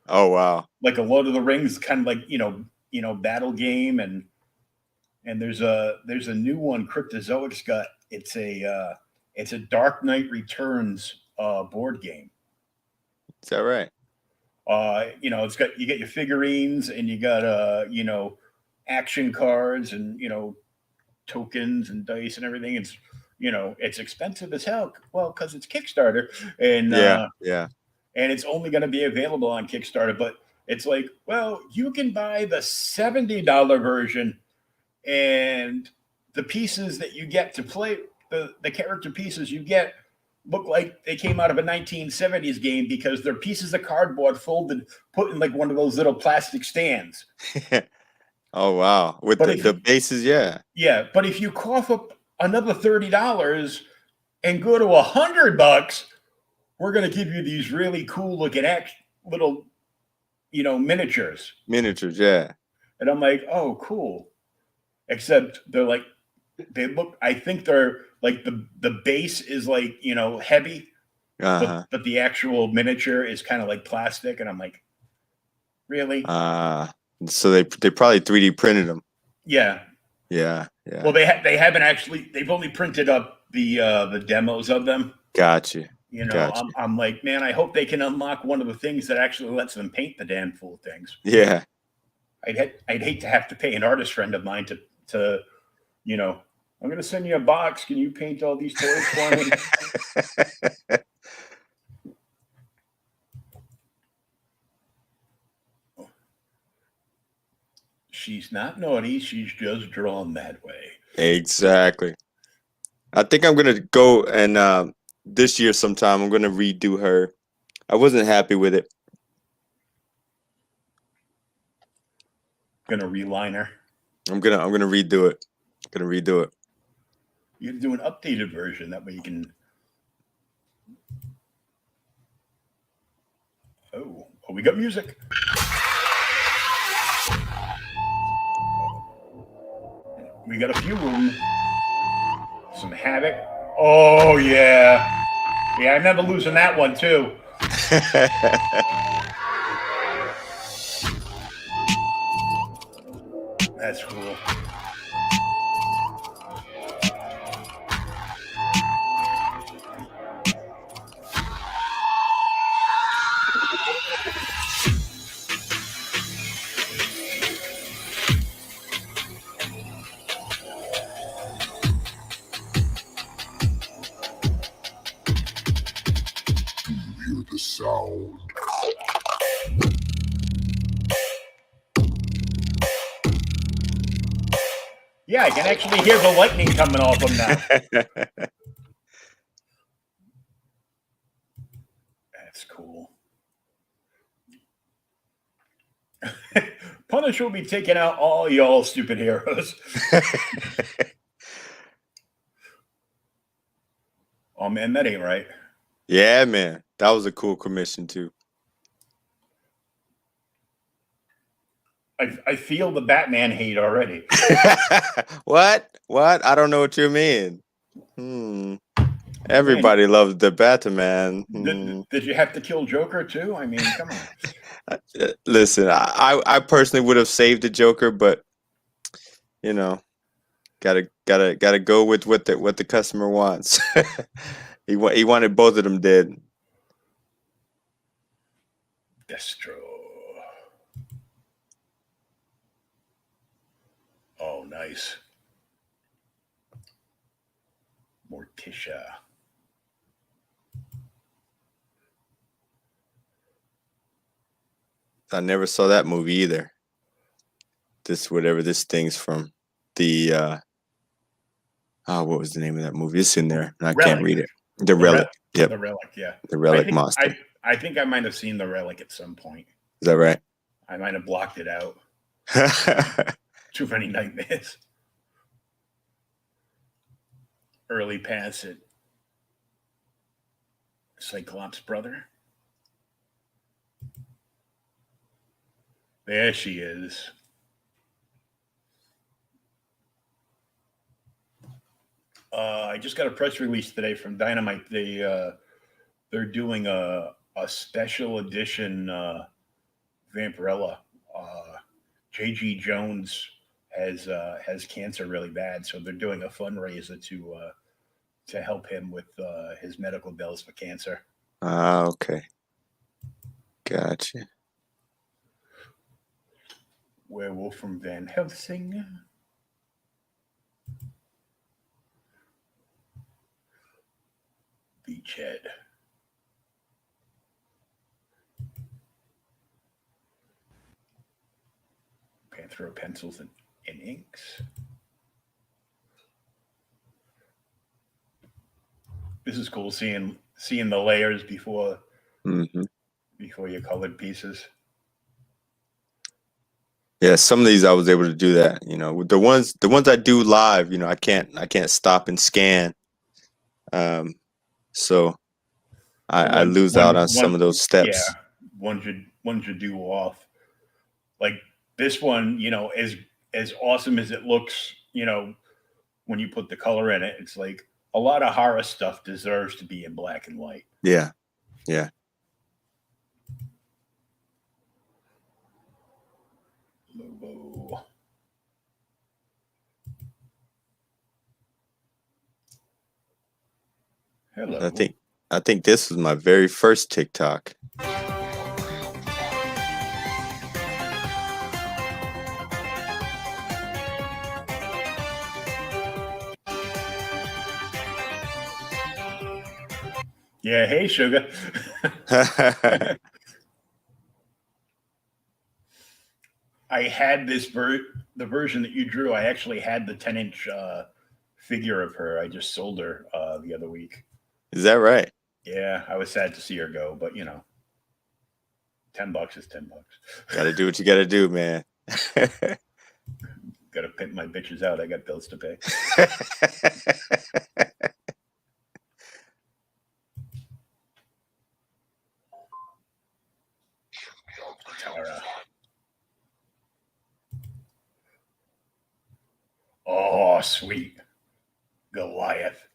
Oh wow. Like a Lord of the Rings kind of like, battle game, and there's a new one Cryptozoic's got. It's a Dark Knight Returns board game. Is that right? You get your figurines and you got action cards and tokens and dice and everything. It's expensive as hell. Well, because it's Kickstarter, and Yeah. and it's only going to be available on Kickstarter. But it's like, well, you can buy the $70 version, and the pieces that you get to play, the character pieces you get, look like they came out of a 1970s game because they're pieces of cardboard folded, put in like one of those little plastic stands. Oh wow. With the bases, yeah. Yeah, but if you cough up another $30 and go to $100, we're going to give you these really cool looking little, miniatures. Miniatures, yeah. And I'm like, oh, cool. Except I think they're like the base is like, heavy, but the actual miniature is kind of like plastic. And I'm like, really? So they probably 3D printed them. Yeah. Yeah, yeah. Well, they haven't actually. They've only printed up the demos of them. Gotcha. Gotcha. I'm like, man, I hope they can unlock one of the things that actually lets them paint the damn fool things. Yeah. I'd hate to have to pay an artist friend of mine to I'm going to send you a box. Can you paint all these toys for me? She's not naughty. She's just drawn that way. Exactly. I think I'm gonna go and this year sometime I'm gonna redo her. I wasn't happy with it. Gonna reline her. I'm gonna redo it. You can do an updated version. That way you can. Oh, we got music. We got a few of them. Some Havoc. Oh, yeah. Yeah, I remember losing that one, too. That's cool. Hear the sound. Yeah, I can actually hear the lightning coming off him now. That's cool. Punisher will be taking out all y'all stupid heroes. Oh man, that ain't right. Yeah, man. That was a cool commission too. I feel the Batman hate already. What? I don't know what you mean. Everybody loves the Batman. Did you have to kill Joker too? I mean, come on. Listen, I personally would have saved the Joker, but you know, gotta go with what the customer wants. He wanted both of them dead. Destro. Oh, nice. Morticia. I never saw that movie either. Whatever this thing's from. The what was the name of that movie? It's in there. I can't read it. The Relic. Yep. The Relic, yeah. The Relic monster. I think I might have seen the Relic at some point. Is that right? I might have blocked it out. Too many nightmares. Early pass it. Cyclops' brother. There she is. I just got a press release today from Dynamite. They're doing a special edition Vampirella. J.G. Jones has cancer really bad, so they're doing a fundraiser to help him with his medical bills for cancer. Okay. Gotcha. Werewolf from Van Helsing. Beachhead. Panthro pencils and inks. This is cool seeing the layers before your colored pieces. Yeah, some of these I was able to do that. You know, the ones I do live, you know, I can't stop and scan. So I lose out on some of those steps. Yeah, one should do off. Like this one, you know, as awesome as it looks, you know, when you put the color in it, it's like a lot of horror stuff deserves to be in black and white. Yeah. Lobo. Hello. I think this was my very first TikTok. Yeah, hey, sugar. I had the version that you drew. I actually had the 10-inch figure of her. I just sold her the other week. Is that right? Yeah, I was sad to see her go, but you know, $10 is $10. Gotta do what you gotta do, man. Gotta pimp my bitches out. I got bills to pay. Tara. Oh, sweet. Goliath.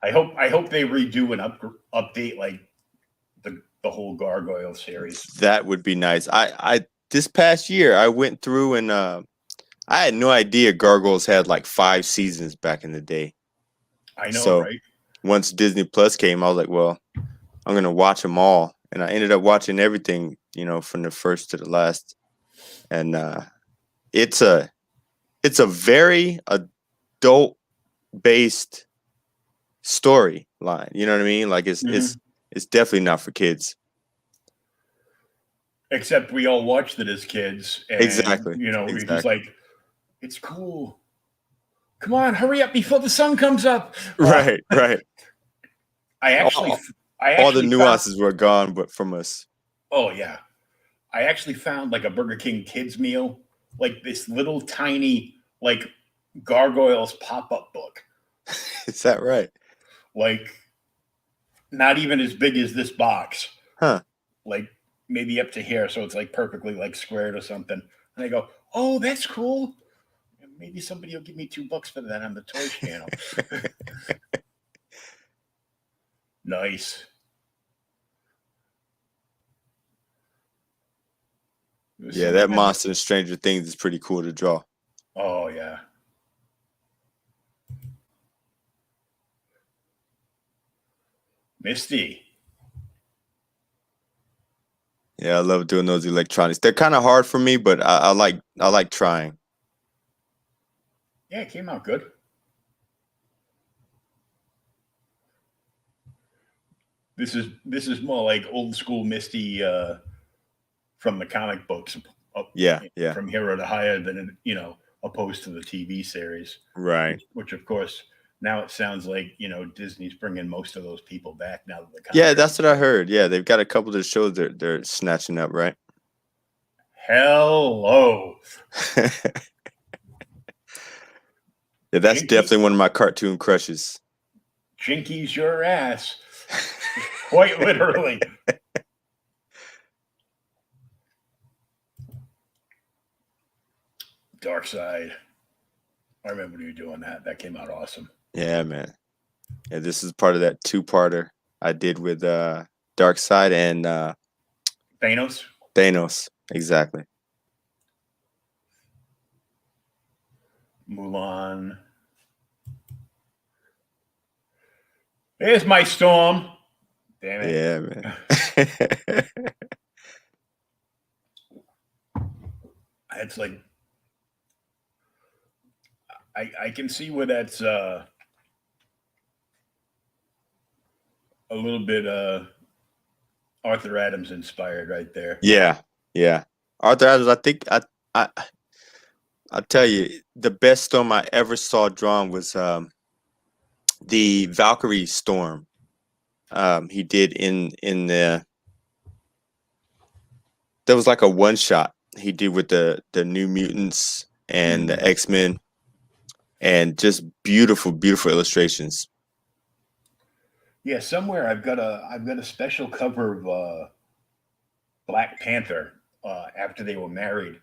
I hope they redo an update like the whole Gargoyle series. That would be nice. I this past year I went through and I had no idea Gargoyles had like 5 seasons back in the day. I know, so, right? Once Disney Plus came, I was like, well, I'm gonna watch them all, and I ended up watching everything, you know, from the first to the last. And it's a very adult based storyline. You know what I mean? Like it's definitely not for kids. Except we all watched it as kids. And, Exactly. You know, we're just like, it's cool. Come on, hurry up before the sun comes up. Right, right. I actually, All the found, nuances were gone, but from us. oh yeah, I actually found like a Burger King kids meal, like this little tiny like gargoyles pop up book, Is that right? like not even as big as this box, Huh. like maybe up to here, so it's like perfectly like squared or something. And I go, oh, that's cool. Maybe somebody will give me $2 for that on the Toys channel. Nice. Yeah, that monster in Stranger Things is pretty cool to draw. Oh yeah. Misty. Yeah, I love doing those electronics. They're kind of hard for me, but I like trying. Yeah, it came out good. This is more like old school Misty from the comic books. Yeah, yeah. From Hero to Higher than opposed to the TV series. Right. Which of course now it sounds like Disney's bringing most of those people back now that the Yeah, that's what I heard. Yeah, they've got a couple of the shows they're snatching up, right? Hello. Yeah, that's Jinky. definitely one of my cartoon crushes. Jinky's your ass. Quite literally. Dark Side. I remember you doing that. That came out awesome. Yeah, man. Yeah, this is part of that two-parter I did with Dark Side and Thanos. Thanos. Exactly. Mulan. There's my storm. Damn it. Yeah, man. It's like I can see where that's a little bit Arthur Adams inspired right there. Yeah, yeah. Arthur Adams, I think I'll tell you, the best storm I ever saw drawn was the Valkyrie storm. He did in the there was like a one shot he did with the New Mutants and the X-Men, and just beautiful illustrations. Yeah, somewhere I've got a special cover of Black Panther after they were married,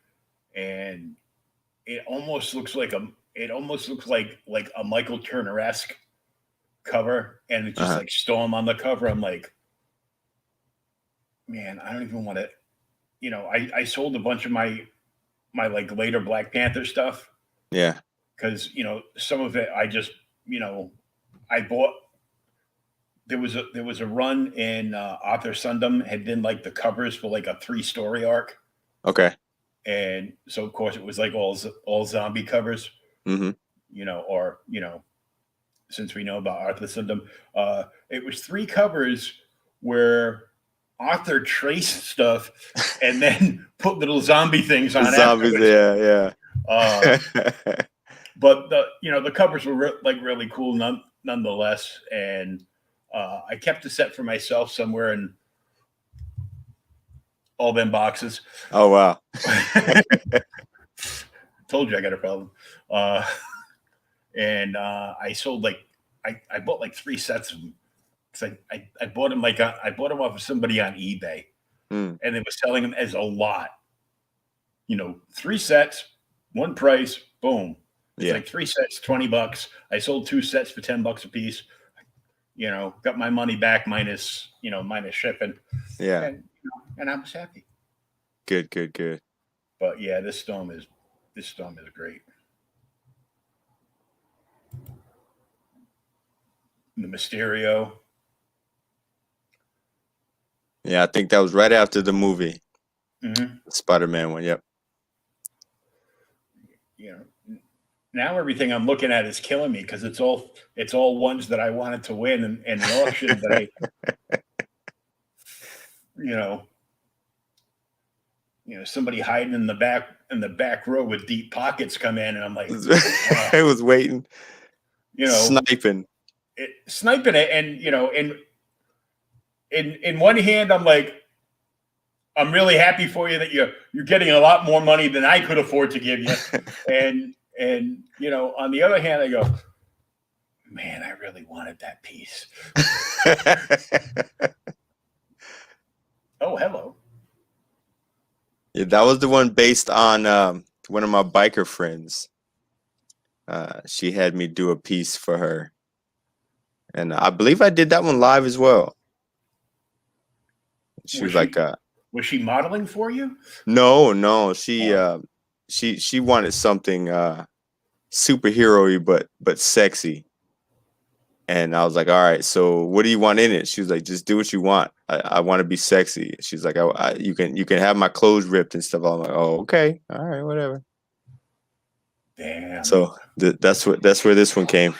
and it almost looks like a Michael Turner-esque cover, and it's just like Storm on the cover. I'm like, man, I don't even want to. I sold a bunch of my like later Black Panther stuff. Yeah, because some of it I just I bought. There was a run in Arthur Sundom had been like the covers for like a 3-story arc. Okay. And so of course it was like all zombie covers. Mm-hmm. Since we know about Arthur Sundom, it was 3 covers where Arthur traced stuff and then put little zombie things on zombies. Yeah. But the covers were really cool nonetheless, and I kept a set for myself somewhere in all them boxes. Oh wow! Told you I got a problem. And I sold I bought like 3 sets of them. Because I bought them I bought them off of somebody on eBay, and they were selling them as a lot. 3 sets, one price, boom. It's like 3 sets, $20. I sold 2 sets for $10 a piece. Got my money back minus shipping. Yeah, and I was happy. Good. But yeah, this storm is great. The Mysterio. Yeah, I think that was right after the movie, Mm-hmm. Spider-Man one. Yep. Now everything I'm looking at is killing me because it's all ones that I wanted to win and the auction that somebody hiding in the back row with deep pockets come in, and I'm like, I was waiting, you know, sniping. sniping it, and in one hand, I'm like, I'm really happy for you that you're getting a lot more money than I could afford to give you, and on the other hand, I go, man, I really wanted that piece. Oh, hello. Yeah, that was the one based on one of my biker friends. She had me do a piece for her, and I believe I did that one live as well. She was like, was she modeling for you? No, she wanted something superhero-y but sexy. And I was like, all right, so what do you want in it? She was like, just do what you want. I want to be sexy. She's like, you can have my clothes ripped and stuff. I'm like, oh, okay, all right, whatever. Damn. So that's where this one came.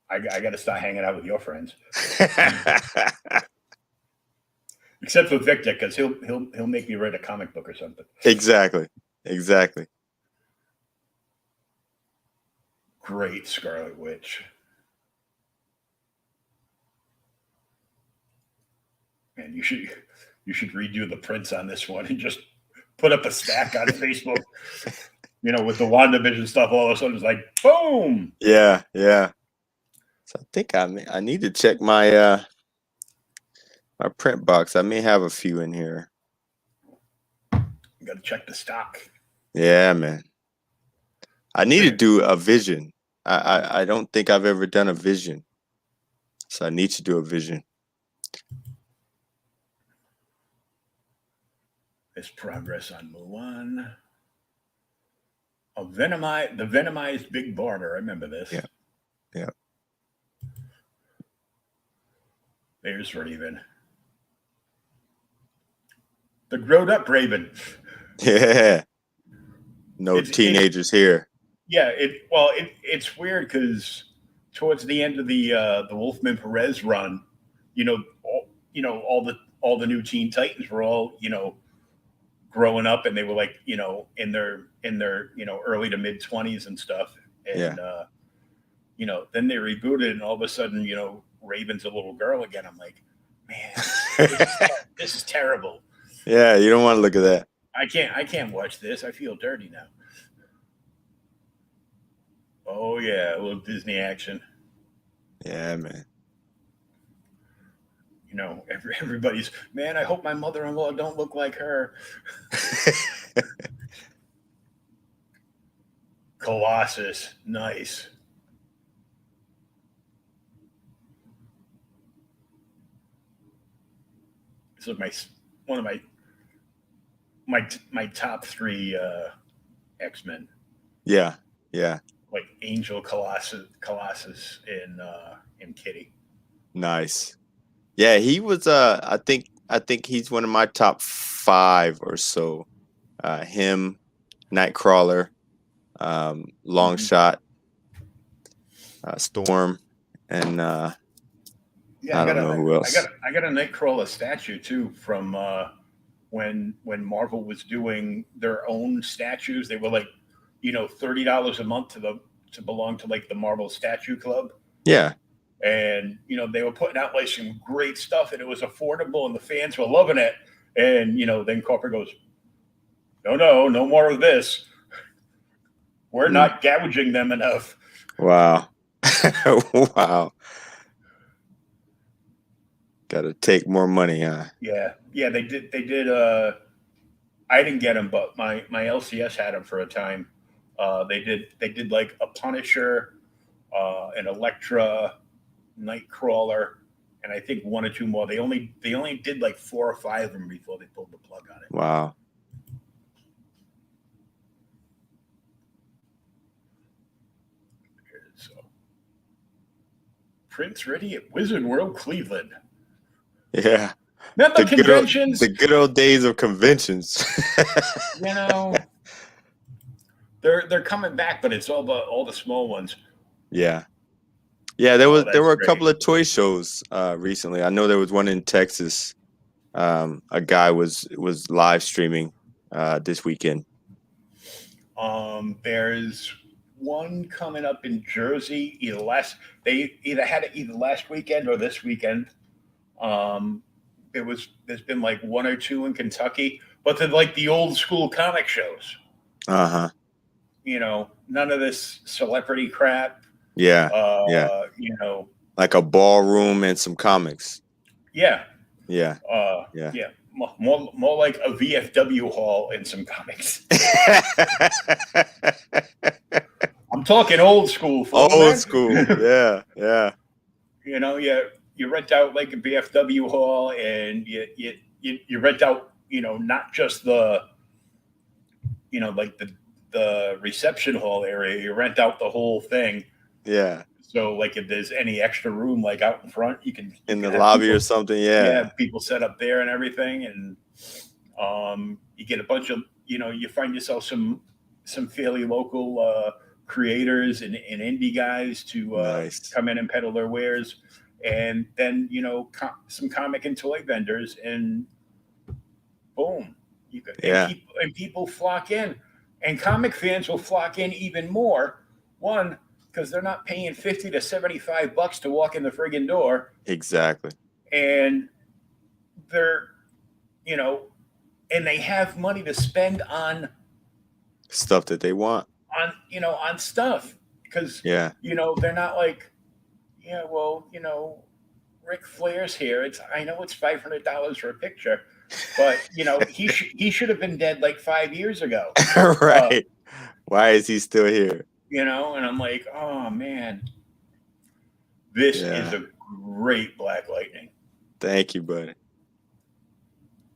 I got to start hanging out with your friends, except for Victor, because he'll make me write a comic book or something. Exactly. Great Scarlet Witch. Man, you should redo the prints on this one and just put up a stack on Facebook. With the WandaVision stuff, all of a sudden it's like boom. Yeah. So I think I need to check my my print box. I may have a few in here. You got to check the stock. Yeah, man. I need to do a vision. I don't think I've ever done a vision, so I need to do a vision. There's progress on Mulan. Oh, the Venomized Big Barter. I remember this. Yeah. There's Raven. The grown up Raven. Yeah. No teenagers here. Yeah. It's weird because towards the end of the Wolfman Perez run, all the new Teen Titans were all growing up, and they were like in their early to mid 20s and stuff, and then they rebooted, and all of a sudden Raven's a little girl again. I'm like, man, this is terrible. Yeah, you don't want to look at that. I can't watch this. I feel dirty now. Oh yeah, a little Disney action. Yeah, man. Everybody's, man, I hope my mother-in-law don't look like her. Colossus, nice. This is one of my top 3 X-Men. Yeah. Like Angel, Colossus, and Kitty. Nice. Yeah, he was. I think he's one of my top 5 or so. Him, Nightcrawler, Longshot, Storm, and I don't know who else. I got a Nightcrawler statue too from when Marvel was doing their own statues. They were like, $30 a month to belong to like the Marvel Statue Club. Yeah. And they were putting out like some great stuff, and it was affordable, and the fans were loving it. And then corporate goes, no more of this. We're not gouging them enough. Wow. Wow. Got to take more money, huh? Yeah, they did. I didn't get them, but my LCS had them for a time. They did like a Punisher, an Elektra, Nightcrawler, and I think 1 or 2 more. They only did like 4 or 5 of them before they pulled the plug on it. Wow. So, Prince ready at Wizard World Cleveland. Yeah. Not the conventions. The good old days of conventions. They're coming back, but it's all the small ones. Yeah. Yeah, there were a great. couple of toy shows recently. I know there was one in Texas. A guy was live streaming this weekend? There's one coming up in Jersey. They either had it either last weekend or this weekend. There's been like one or two in Kentucky, but they're like the old school comic shows. Uh-huh. None of this celebrity crap. Yeah. Like a ballroom and some comics. Yeah. Yeah. Yeah. More like a VFW hall and some comics. I'm talking old school. Old school. Yeah. You rent out like a VFW hall, and you rent out, not just the, like the reception hall area. You rent out the whole thing. Yeah. So like if there's any extra room like out in front, you can in the lobby or something. Yeah. People set up there and everything, and you get a bunch of you find yourself some fairly local creators and indie guys to Nice. come in and peddle their wares, and then some comic and toy vendors, and boom, and people flock in, and comic fans will flock in even more. One, because they're not paying $50 to $75 to walk in the friggin' door. Exactly. And they're, and they have money to spend on stuff that they want. On stuff. Because, they're not like, Ric Flair's here. I know it's $500 for a picture, but, he should have been dead like 5 years ago. Right. Why is he still here? And I'm like, oh man, this is a great Black Lightning. Thank you, buddy.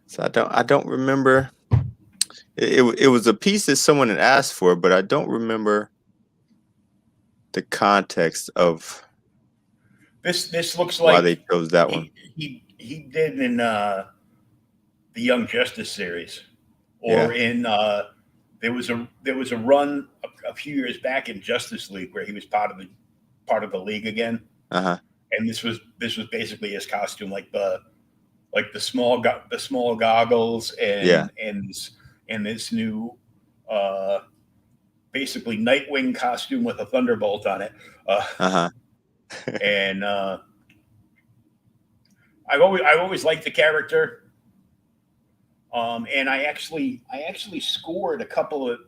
So I don't remember. It was a piece that someone had asked for, but I don't remember the context of this looks like why they chose that one. He did in the Young Justice series, or in there was a run a few years back in Justice League where he was part of the league again. Uh-huh. And this was basically his costume, like the small goggles and this new basically Nightwing costume with a thunderbolt on it. And I've always liked the character. And I actually scored a couple of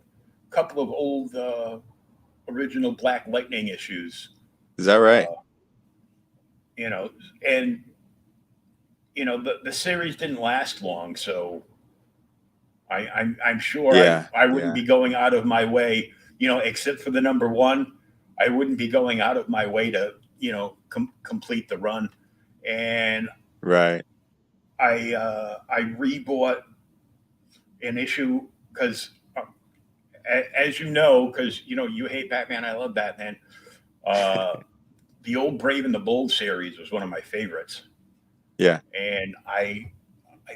old original Black Lightning issues. Is that right? And the series didn't last long, so I'm sure I wouldn't be going out of my way, except for the number one. I wouldn't be going out of my way to complete the run. And right, I rebought an issue because, as because you hate Batman, I love Batman. The old Brave and the Bold series was one of my favorites. Yeah, and I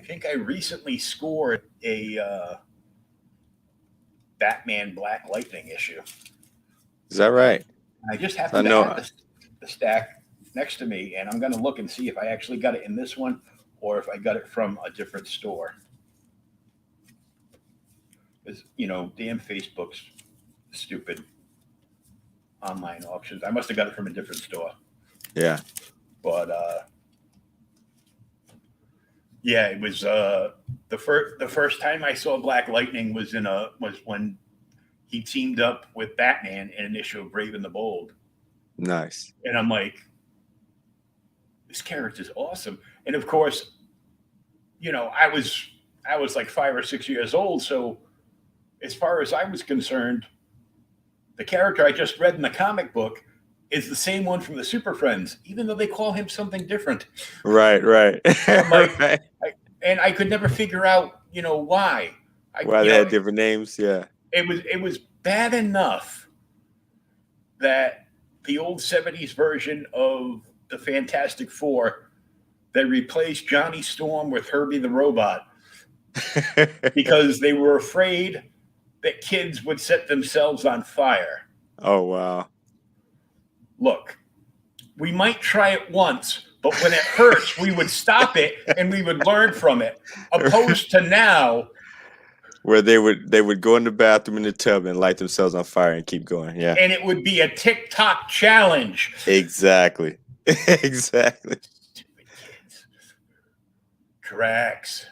think I recently scored a Batman Black Lightning issue. Is that right? I just happen to have the stack next to me, and I'm going to look and see if I actually got it in this one or if I got it from a different store. Because, damn Facebook's stupid online auctions. I must have got it from a different store. Yeah. But, it was the first time I saw Black Lightning was when he teamed up with Batman in an issue of Brave and the Bold. Nice. And I'm like, this character's awesome. And of course, I was like 5 or 6 years old, so as far as I was concerned, the character I just read in the comic book is the same one from the Super Friends, even though they call him something different. Right. Like, and I could never figure out, why. Why they had different names, yeah. It was bad enough that the old 70s version of the Fantastic Four, they replaced Johnny Storm with Herbie the Robot because they were afraid that kids would set themselves on fire. Oh, wow. Look, we might try it once, but when it hurts, we would stop it and we would learn from it. Opposed to now, where they would go in the bathroom in the tub and light themselves on fire and keep going. Yeah, And it would be a TikTok challenge. exactly. Exactly. Stupid kids. Drax.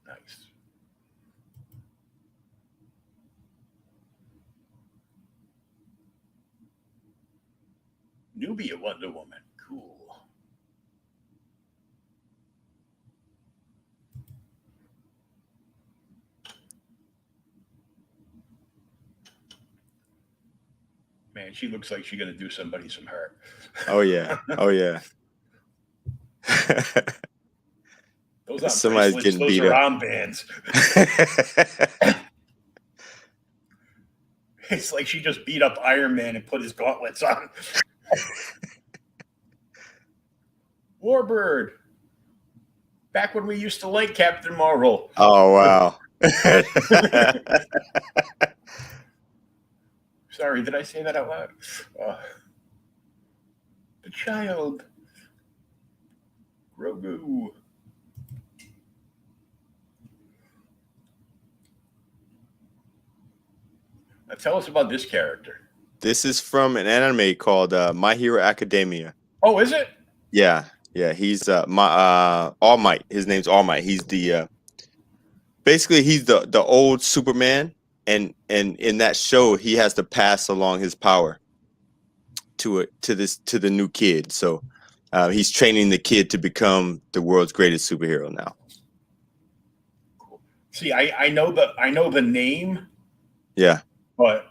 Nice. Nubia Wonder Woman. Cool. Man, she looks like she's gonna do somebody some hurt. Oh yeah. Oh yeah. Those aren't Somebody's bracelets, getting those beat are up. armbands. It's like she just beat up Iron Man and put his gauntlets on. Warbird. Back when we used to like Captain Marvel. Oh wow. Sorry, did I say that out loud? The child. Grogu. Now tell us about this character. This is from an anime called My Hero Academia. Oh, is it? Yeah, yeah. He's my All Might. His name's All Might. He's the basically he's the old Superman, and in that show he has to pass along his power to the new kid. So he's training the kid to become the world's greatest superhero now. Cool. See, I know the name, Yeah. but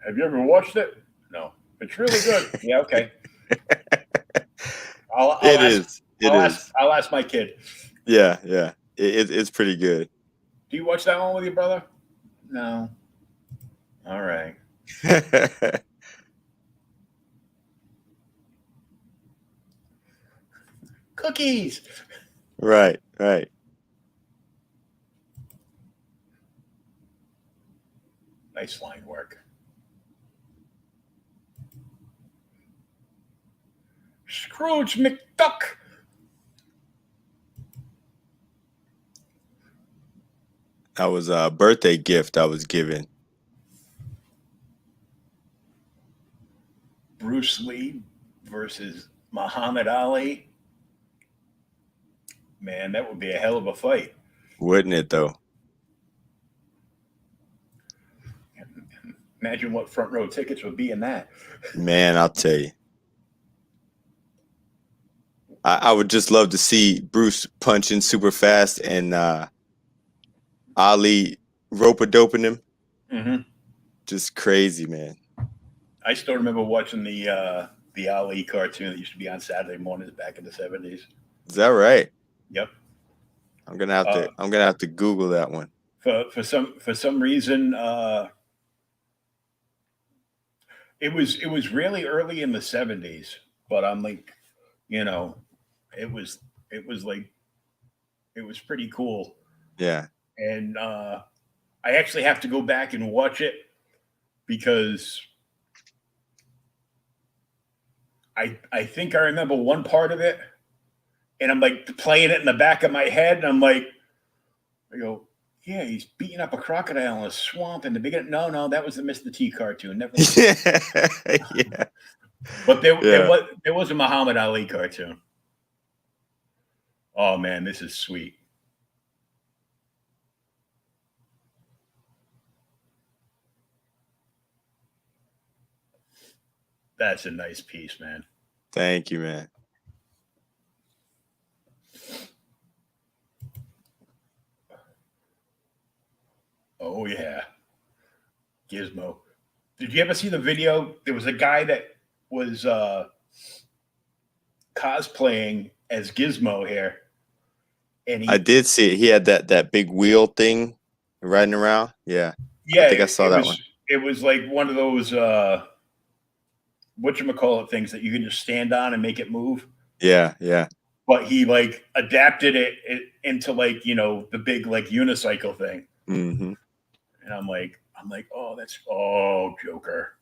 have you ever watched it? No. It's really good. Yeah, okay. I'll ask my kid. Yeah, yeah. It's pretty good. Do you watch that one with your brother? No. All right. Cookies. Right, right. Nice line work. Scrooge McDuck. That was a birthday gift I was given. Bruce Lee versus Muhammad Ali. Man, that would be a hell of a fight. Wouldn't it though? Imagine what front row tickets would be in that. Man, I'll tell you. I would just love to see Bruce punching super fast and Ali rope-a-doping him. Mm-hmm. Just crazy, man. I still remember watching the Ali cartoon that used to be on Saturday mornings back in the 70s. Is that right? Yep. I'm gonna have to Google that one. For some reason, it was really early in the 70s, but I'm like, it was pretty cool. Yeah. And I actually have to go back and watch it because I think I remember one part of it, and I'm like playing it in the back of my head, and I'm like, I go, yeah, he's beating up a crocodile in a swamp in the beginning. No, that was the Mr. T cartoon. Never mind. Yeah. But there was a Muhammad Ali cartoon. Oh man, this is sweet. That's a nice piece, man. Thank you, man. Oh yeah. Gizmo. Did you ever see the video? There was a guy that was cosplaying as Gizmo here. And I did see it. He had that big wheel thing riding around. Yeah. Yeah, I think I saw that one. It was like one of those whatchamacallit things that you can just stand on and make it move. Yeah, yeah. But he like adapted it into like, the big like unicycle thing. Mm-hmm. And I'm like, Joker.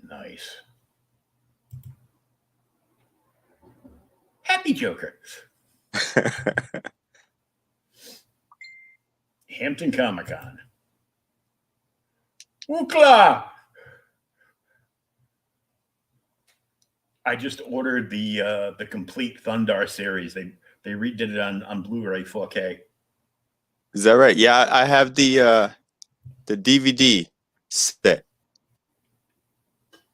Nice. Happy Joker. Hampton Comic-Con. Ookla! I just ordered the complete Thundar series. They redid it on Blu-ray 4K. Is that right? Yeah, I have the DVD set.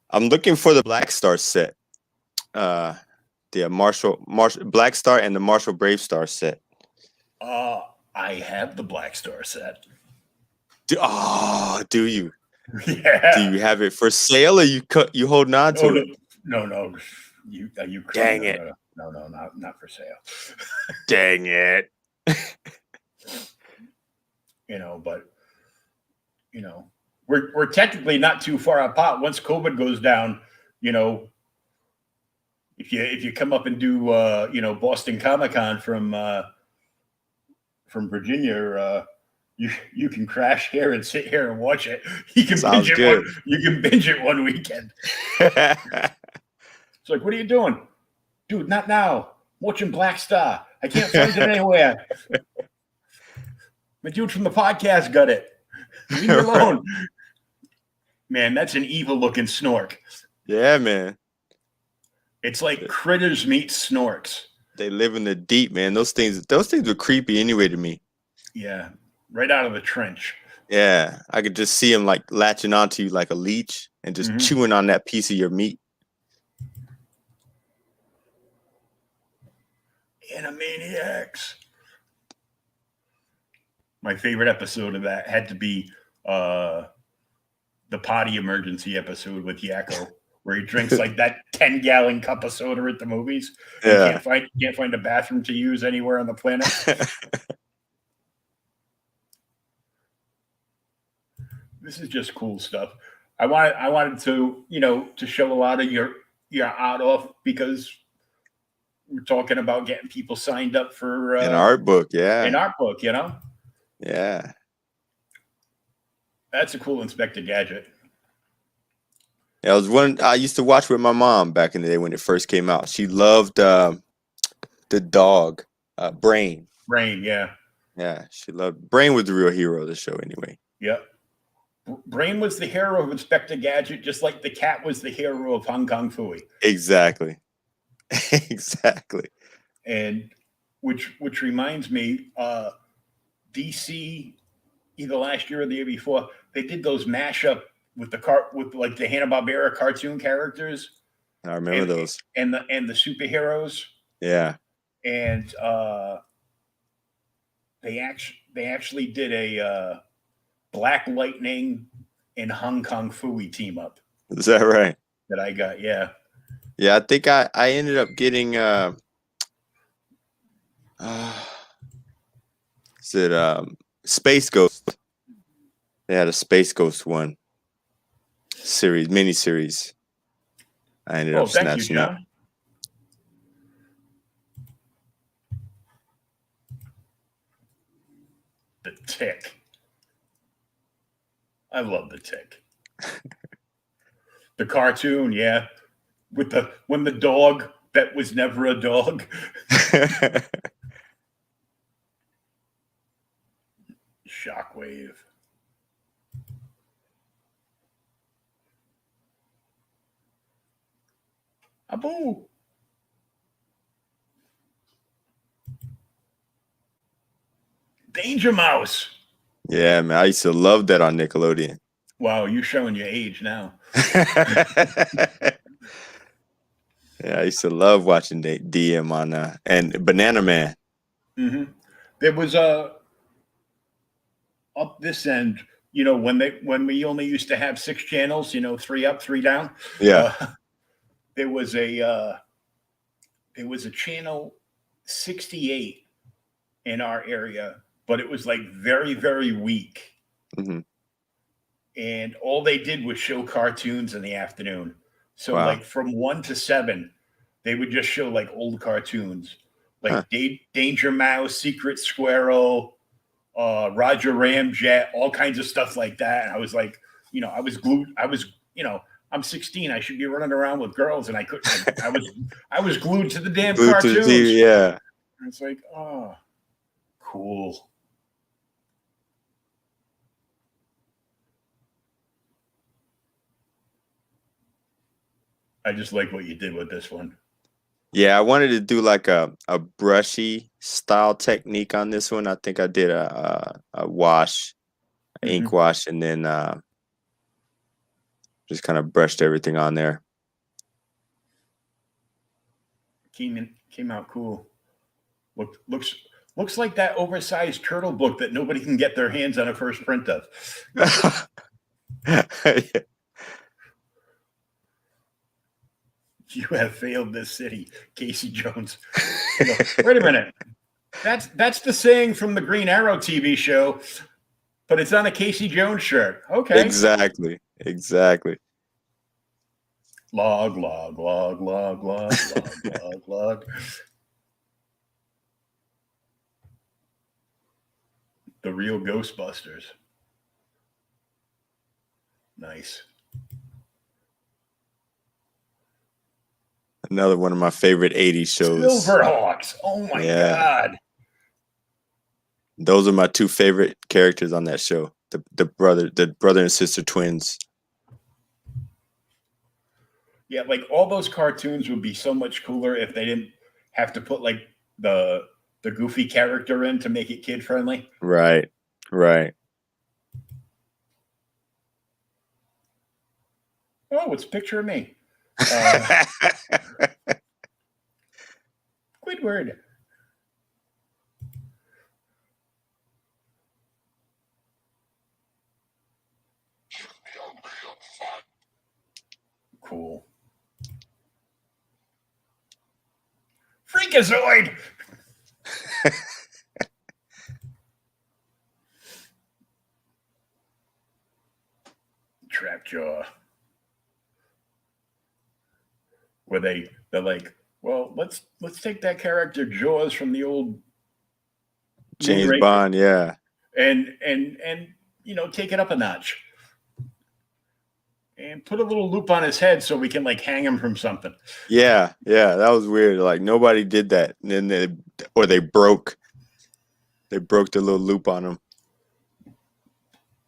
I'm looking for the Black Star set. The Marshall Black Star and the Marshall Brave Star set. I have the Black Star set. Do you? Yeah. Do you have it for sale, or you holding on to it? No. You Dang it. No, not for sale. Dang it. But we're technically not too far apart. Once COVID goes down, if you come up and do Boston Comic-Con from Virginia, you can crash here and sit here and watch it. You can Sounds binge good. You can binge it one weekend. It's like, what are you doing? Dude, not now. I'm watching Black Star. I can't find it anywhere. My dude from the podcast got it. Leave me alone. Man, that's an evil-looking snork. Yeah, man. It's like Critters meet Snorks. They live in the deep, man. Those things were creepy anyway to me. Yeah, right out of the trench. Yeah, I could just see them like latching onto you like a leech and just chewing on that piece of your meat. Animaniacs. My favorite episode of that had to be the potty emergency episode with Yakko, where he drinks like that 10-gallon cup of soda at the movies. Yeah. Can't find a bathroom to use anywhere on the planet. This is just cool stuff. I wanted to to show a lot of your art off, because we're talking about getting people signed up for An art book, yeah. An art book, Yeah. That's a cool Inspector Gadget. Yeah, it was one I used to watch with my mom back in the day when it first came out. She loved the dog, Brain. Brain, yeah. Yeah, she loved Brain was the real hero of the show anyway. Yep. Brain was the hero of Inspector Gadget, just like the cat was the hero of Hong Kong Phooey. Exactly. Exactly. And which reminds me, DC, either last year or the year before, they did those mashup with the Hanna-Barbera cartoon characters. I remember those. And the superheroes. Yeah. And they actually did a Black Lightning and Hong Kong Phooey team up. Is that right? That I got, yeah. Yeah, I think I ended up getting Space Ghost. They had a Space Ghost one miniseries. I ended up snatching up. The Tick. I love the Tick. The cartoon, yeah. When the dog that was never a dog. Shockwave. Abu. Danger Mouse. Yeah, man. I used to love that on Nickelodeon. Wow, you're showing your age now. Yeah, I used to love watching DM on and Banana Man. Mm-hmm. There was up this end, when we only used to have 6 channels, 3 up, 3 down. Yeah. There was a channel 68 in our area, but it was like very, very weak. Mm-hmm. And all they did was show cartoons in the afternoon. So Wow. like from 1 to 7, they would just show like old cartoons, like Danger Mouse, Secret Squirrel, Roger Ramjet, all kinds of stuff like that. And I was like, I was glued. I I'm 16. I should be running around with girls, and I couldn't. I was glued to the damn Glued to the cartoons. TV, yeah. It's like, oh, cool. I just like what you did with this one. Yeah, I wanted to do like a brushy style technique on this one. I think I did a wash, ink wash, and then just kind of brushed everything on there. Came out cool. Looks like that oversized turtle book that nobody can get their hands on a first print of. You have failed this city, Casey Jones. Wait a minute. That's the saying from the Green Arrow TV show, but it's on a Casey Jones shirt. Okay. Exactly. Log, log, log, log, log, log, log, log. The real Ghostbusters. Nice. Another one of my favorite 80s shows. Silverhawks. Oh my God. Those are my two favorite characters on that show. The brother and sister twins. Yeah, like all those cartoons would be so much cooler if they didn't have to put like the goofy character in to make it kid friendly. Right. Oh, it's a picture of me. Squidward. Cool. Freakazoid. Trapjaw. Where they're like, well, let's take that character Jaws from the old James Bond, yeah. And take it up a notch. And put a little loop on his head so we can like hang him from something. Yeah, that was weird. Like nobody did that. And then they broke the little loop on him.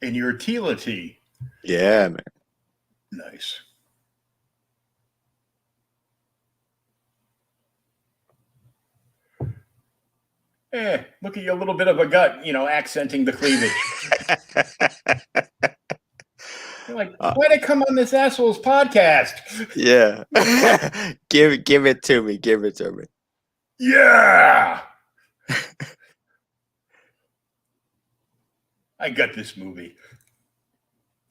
In your Tila T. Yeah, man. Nice. Look at your little bit of a gut, accenting the cleavage. You're like, why'd I come on this asshole's podcast? Yeah. Give it to me. Yeah. I got this movie.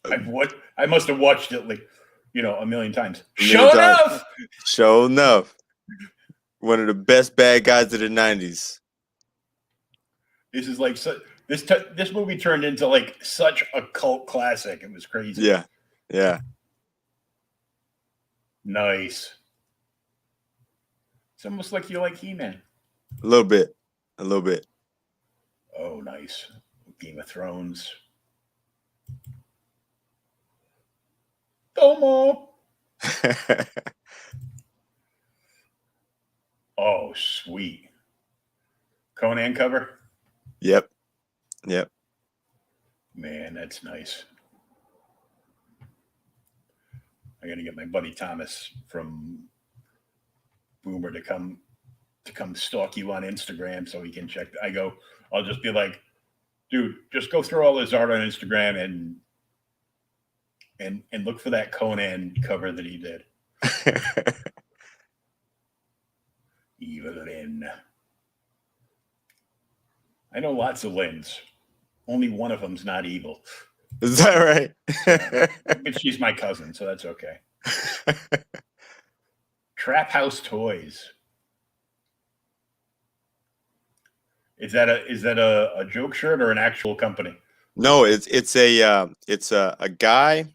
I must have watched it like, a million times. Sure enough. One of the best bad guys of the 90s. This is like this movie turned into like such a cult classic. It was crazy. Yeah. Nice. It's almost like you like He-Man. A little bit. Oh, nice. Game of Thrones. Domo. Oh, sweet. Conan cover? Yep. Man, that's nice. I gotta get my buddy Thomas from Boomer to come stalk you on Instagram so he can check. I'll just be like, dude, just go through all his art on Instagram and look for that Conan cover that he did. Evelyn. I know lots of Lyns. Only one of them's not evil. Is that right? But she's my cousin, so that's okay. Trap House Toys. Is that a joke shirt or an actual company? No, it's a guy.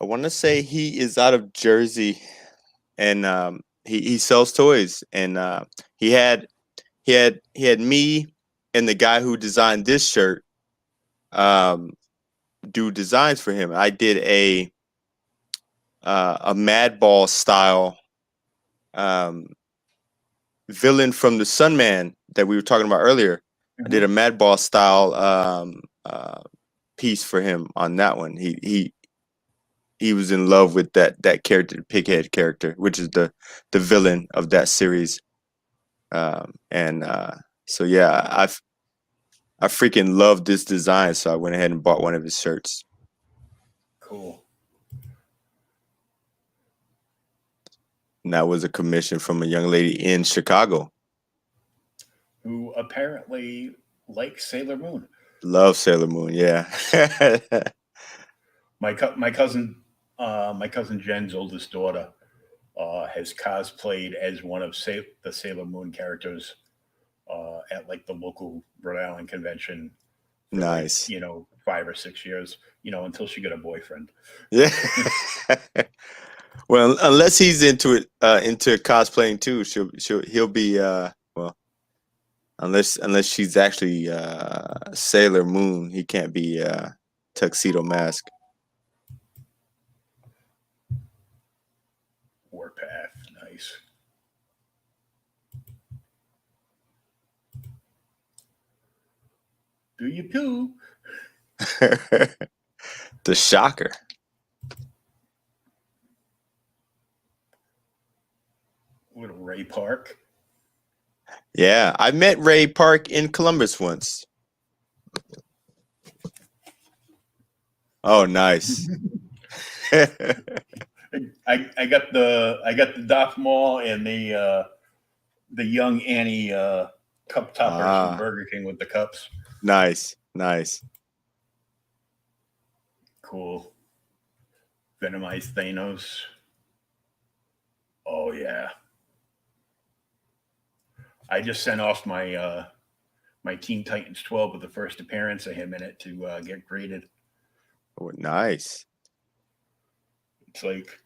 I want to say he is out of Jersey, and he sells toys, and he had me and the guy who designed this shirt do designs for him. I did a a Madball style villain from the Sunman that we were talking about earlier. I did a Madball style piece for him on that one. He was in love with that character, Pighead character, which is the villain of that series. So yeah, I freaking loved this design, so I went ahead and bought one of his shirts. Cool. And that was a commission from a young lady in Chicago. Who apparently likes Sailor Moon. Love Sailor Moon, yeah. My cousin Jen's oldest daughter has cosplayed as one of the Sailor Moon characters at like the local Rhode Island convention. For Nice. Like, 5 or 6 years, until she got a boyfriend. Yeah. Well, unless he's into it, into cosplaying too, he'll be well. Unless she's actually Sailor Moon, he can't be Tuxedo Mask. Warpath, nice. Do you poo? The Shocker. Little Ray Park. Yeah, I met Ray Park in Columbus once. Oh, nice. I got the Doc Mall and the young Annie cup toppers from Burger King with the cups. Nice. Cool. Venomized Thanos. Oh yeah. I just sent off my my Teen Titans 12 with the first appearance of him in it to get graded. Oh, nice. It's like,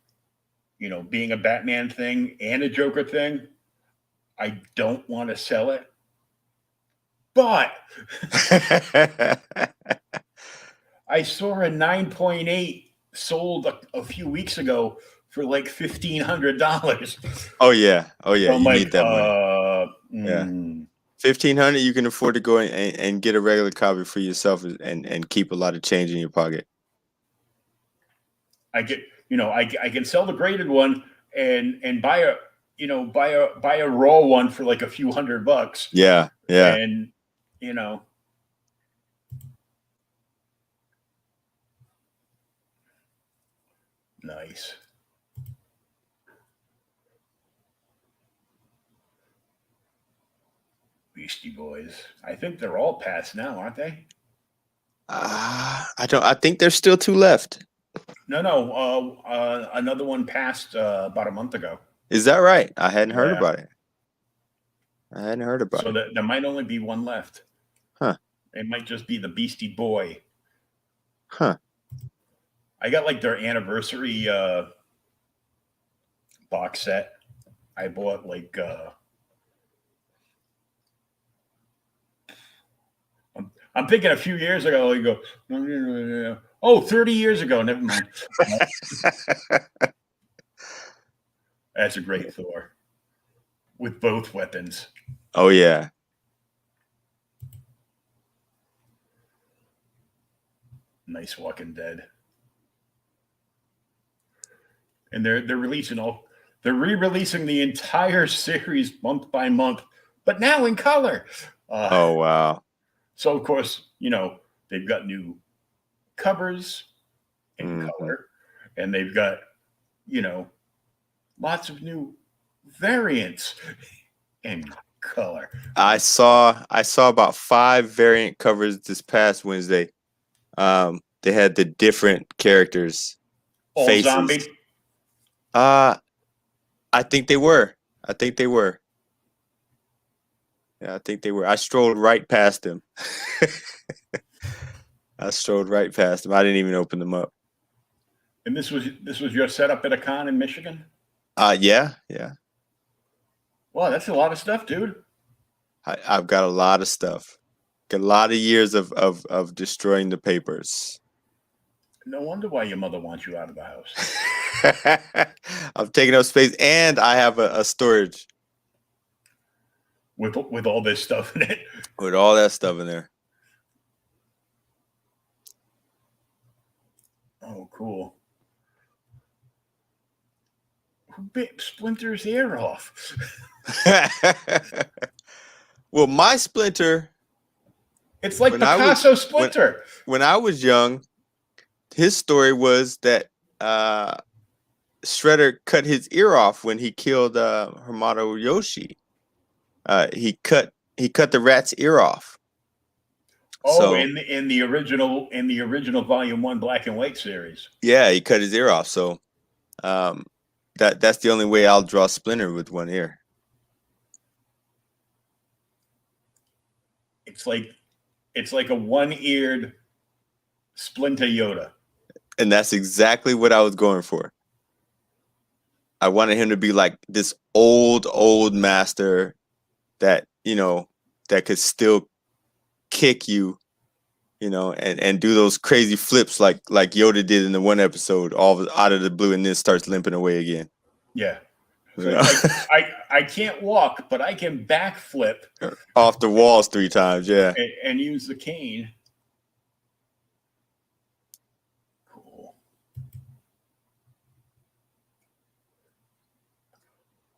being a Batman thing and a Joker thing, I don't want to sell it. But I saw a 9.8 sold a few weeks ago for like $1,500. Oh yeah. So You I'm like, need that money. Yeah. $1,500, you can afford to go and get a regular copy for yourself and keep a lot of change in your pocket. I get, I can sell the graded one and buy a raw one for like a few $100. Yeah. And nice. Beastie Boys. I think they're all past now, aren't they? I think there's still 2 left. No. Another one passed about a month ago. Is that right? I hadn't heard about it. So there might only be one left. Huh. It might just be the Beastie Boy. Huh. I got like their anniversary box set. I bought like I'm thinking a few years ago. You go, oh, 30 years ago. Never mind. That's a great Thor with both weapons. Oh yeah. Nice Walking Dead. And they're re-releasing the entire series month by month, but now in color. Oh wow. So of course, they've got new covers in color, and they've got, lots of new variants in color. I saw about 5 variant covers this past Wednesday. They had the different characters. All faces. zombie. I think they were. Yeah, I think they were. I strolled right past them. I didn't even open them up. And this was your setup at a con in Michigan? Yeah. Wow, that's a lot of stuff, dude. I've got a lot of stuff. Got a lot of years of destroying the papers. No wonder why your mother wants you out of the house. I'm taking up space, and I have a storage with all this stuff in it. with all that stuff in there. Oh, cool. Who bit Splinter's ear off? Well, my Splinter, It's like When I was- Picasso Splinter. when I was young, his story was that Shredder cut his ear off when he killed Hamato Yoshi. He cut the rat's ear off. Oh, So- in the original Volume 1 Black and White series. Yeah, he cut his ear off. So that's the only way I'll draw Splinter, with one ear. It's like a one-eared Splinter Yoda. And that's exactly what I was going for. I wanted him to be like this old master that, that could still kick you, and do those crazy flips like Yoda did in the one episode, all out of the blue, and then starts limping away again. Yeah. So Yeah. I can't walk, but I can backflip Off the walls 3 times, yeah. and use the cane. Cool.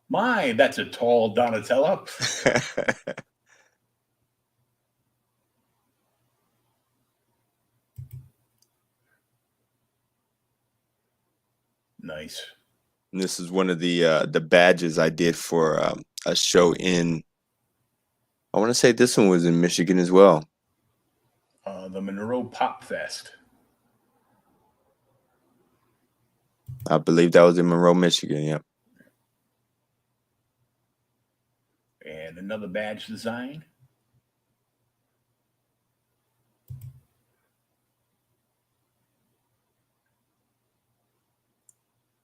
My, that's a tall Donatello. Nice. And this is one of the badges I did for a show in, I want to say this one was in Michigan as well. The Monroe Pop Fest. I believe that was in Monroe, Michigan. Yep. And another badge design.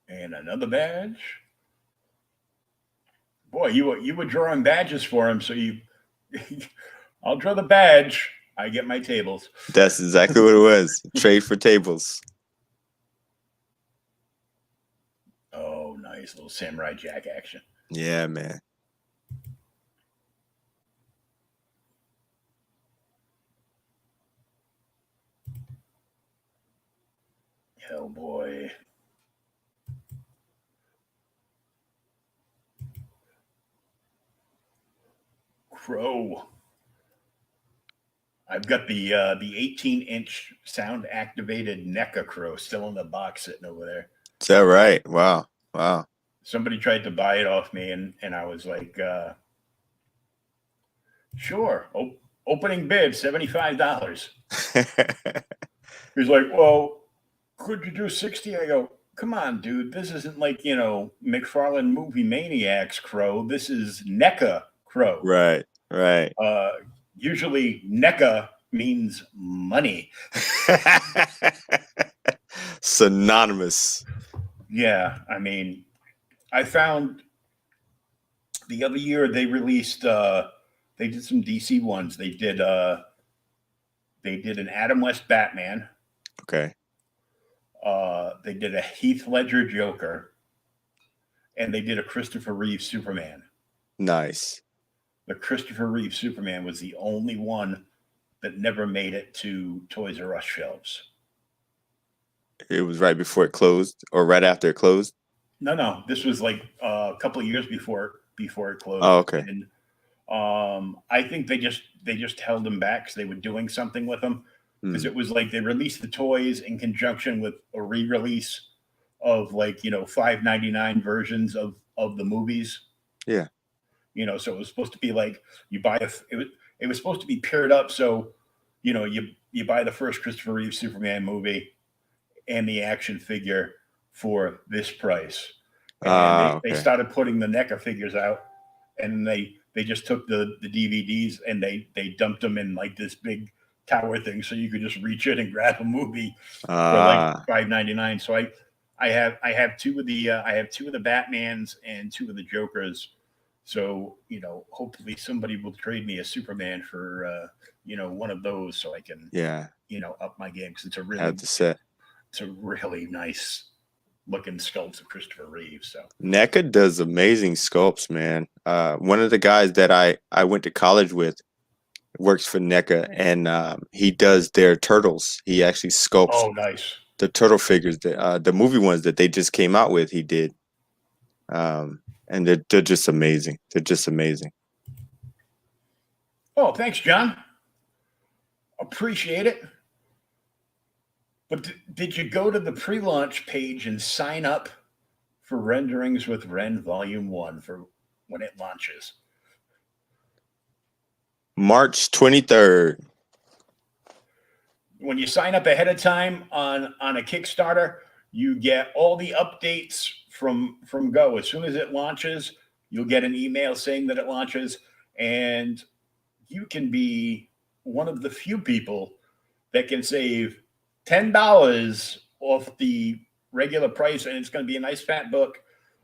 And another badge. Boy, you were drawing badges for him, so I'll draw the badge. I get my tables. That's exactly what it was. Trade for tables. Oh, nice little Samurai Jack action. Yeah, man. Hellboy. Crow. I've got the 18-inch sound activated NECA Crow still in the box sitting over there. Is that right? Wow. Wow. Somebody tried to buy it off me, and I was like, sure. Opening bid $75. He's like, well, could you do 60? I go, come on, dude. This isn't like, McFarlane Movie Maniacs Crow. This is NECA Crow. Right. Right. Usually NECA means money. Synonymous. Yeah, I mean, I found the other year they released they did some DC ones. They did an Adam West Batman. Okay. They did a Heath Ledger Joker, and they did a Christopher Reeve Superman. Nice. The Christopher Reeve Superman was the only one that never made it to Toys R Us shelves. It was right before it closed, or right after it closed. No, this was like a couple of years before it closed. Oh, okay. And I think they just held them back because they were doing something with them. Because it was like they released the toys in conjunction with a re-release of like $5.99 versions of the movies. Yeah. So it was supposed to be like you buy it was supposed to be paired up, so you buy the first Christopher Reeve Superman movie and the action figure for this price. And they started putting the NECA figures out, and they just took the DVDs and they dumped them in like this big tower thing, so you could just reach in and grab a movie for like $5.99. So I have two of the Batmans and 2 of the Jokers. So hopefully somebody will trade me a Superman for one of those, so I can up my game, because it's a Have the set. it's a really nice looking sculpts of Christopher Reeve. So NECA does amazing sculpts, man. One of the guys that I went to college with works for NECA, and he does their turtles. He actually sculpts nice. the turtle figures, the movie ones that they just came out with. He did, and they're just amazing. They're just amazing. Oh, thanks, John. Appreciate it. But did you go to the pre-launch page and sign up for Renderings with Ren Volume 1 for when it launches? March 23rd. When you sign up ahead of time on a Kickstarter, you get all the updates from Go. As soon as it launches, you'll get an email saying that it launches, and you can be one of the few people that can save $10 off the regular price, and it's going to be a nice fat book.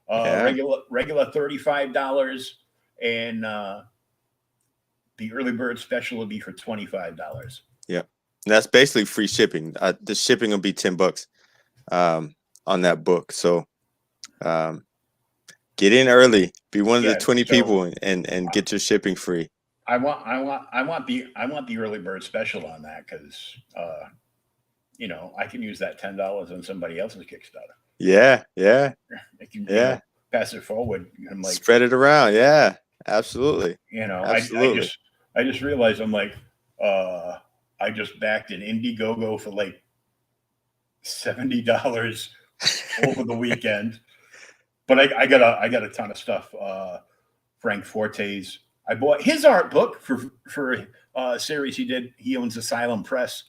Regular $35, and the early bird special will be for $25. Yep, and that's basically free shipping. The shipping will be $10 on that book. So get in early, be one of the 20 people, and get your shipping free. I want the early bird special on that because I can use that $10 on somebody else's Kickstarter. Yeah. I can pass it forward. I'm like, spread it around. Yeah, absolutely. Absolutely. I just realized I'm like, I just backed an Indiegogo for like $70 over the weekend, but I got a ton of stuff. Frank Forte's. I bought his art book for a series he did. He owns Asylum Press,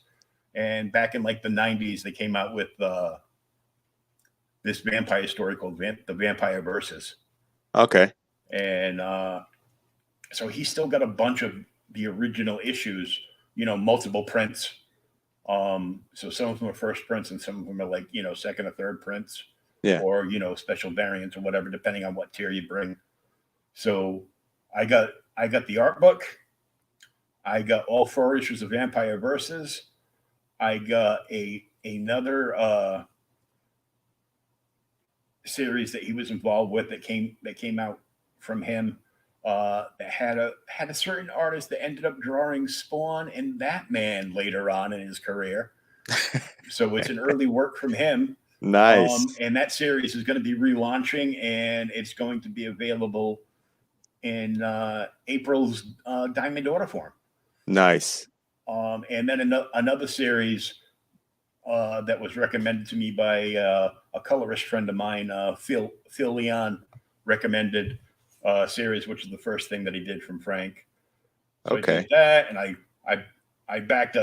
and back in like the 90s, they came out with this vampire story called The Vampire Versus. Okay. And so he's still got a bunch of the original issues, multiple prints. So some of them are first prints and some of them are like, second or third prints. Yeah. Or, special variants or whatever, depending on what tier you bring. So I got the art book. I got all 4 issues of Vampire Versus. I got another series that he was involved with that came out from him that had a certain artist that ended up drawing Spawn and Batman later on in his career. So it's an early work from him. Nice. And that series is going to be relaunching, and it's going to be available in April's Diamond Order form. Nice. And then another series that was recommended to me by a colorist friend of mine, Phil Leon, recommended series, which is the first thing that he did from Frank. So okay. I did that, and I backed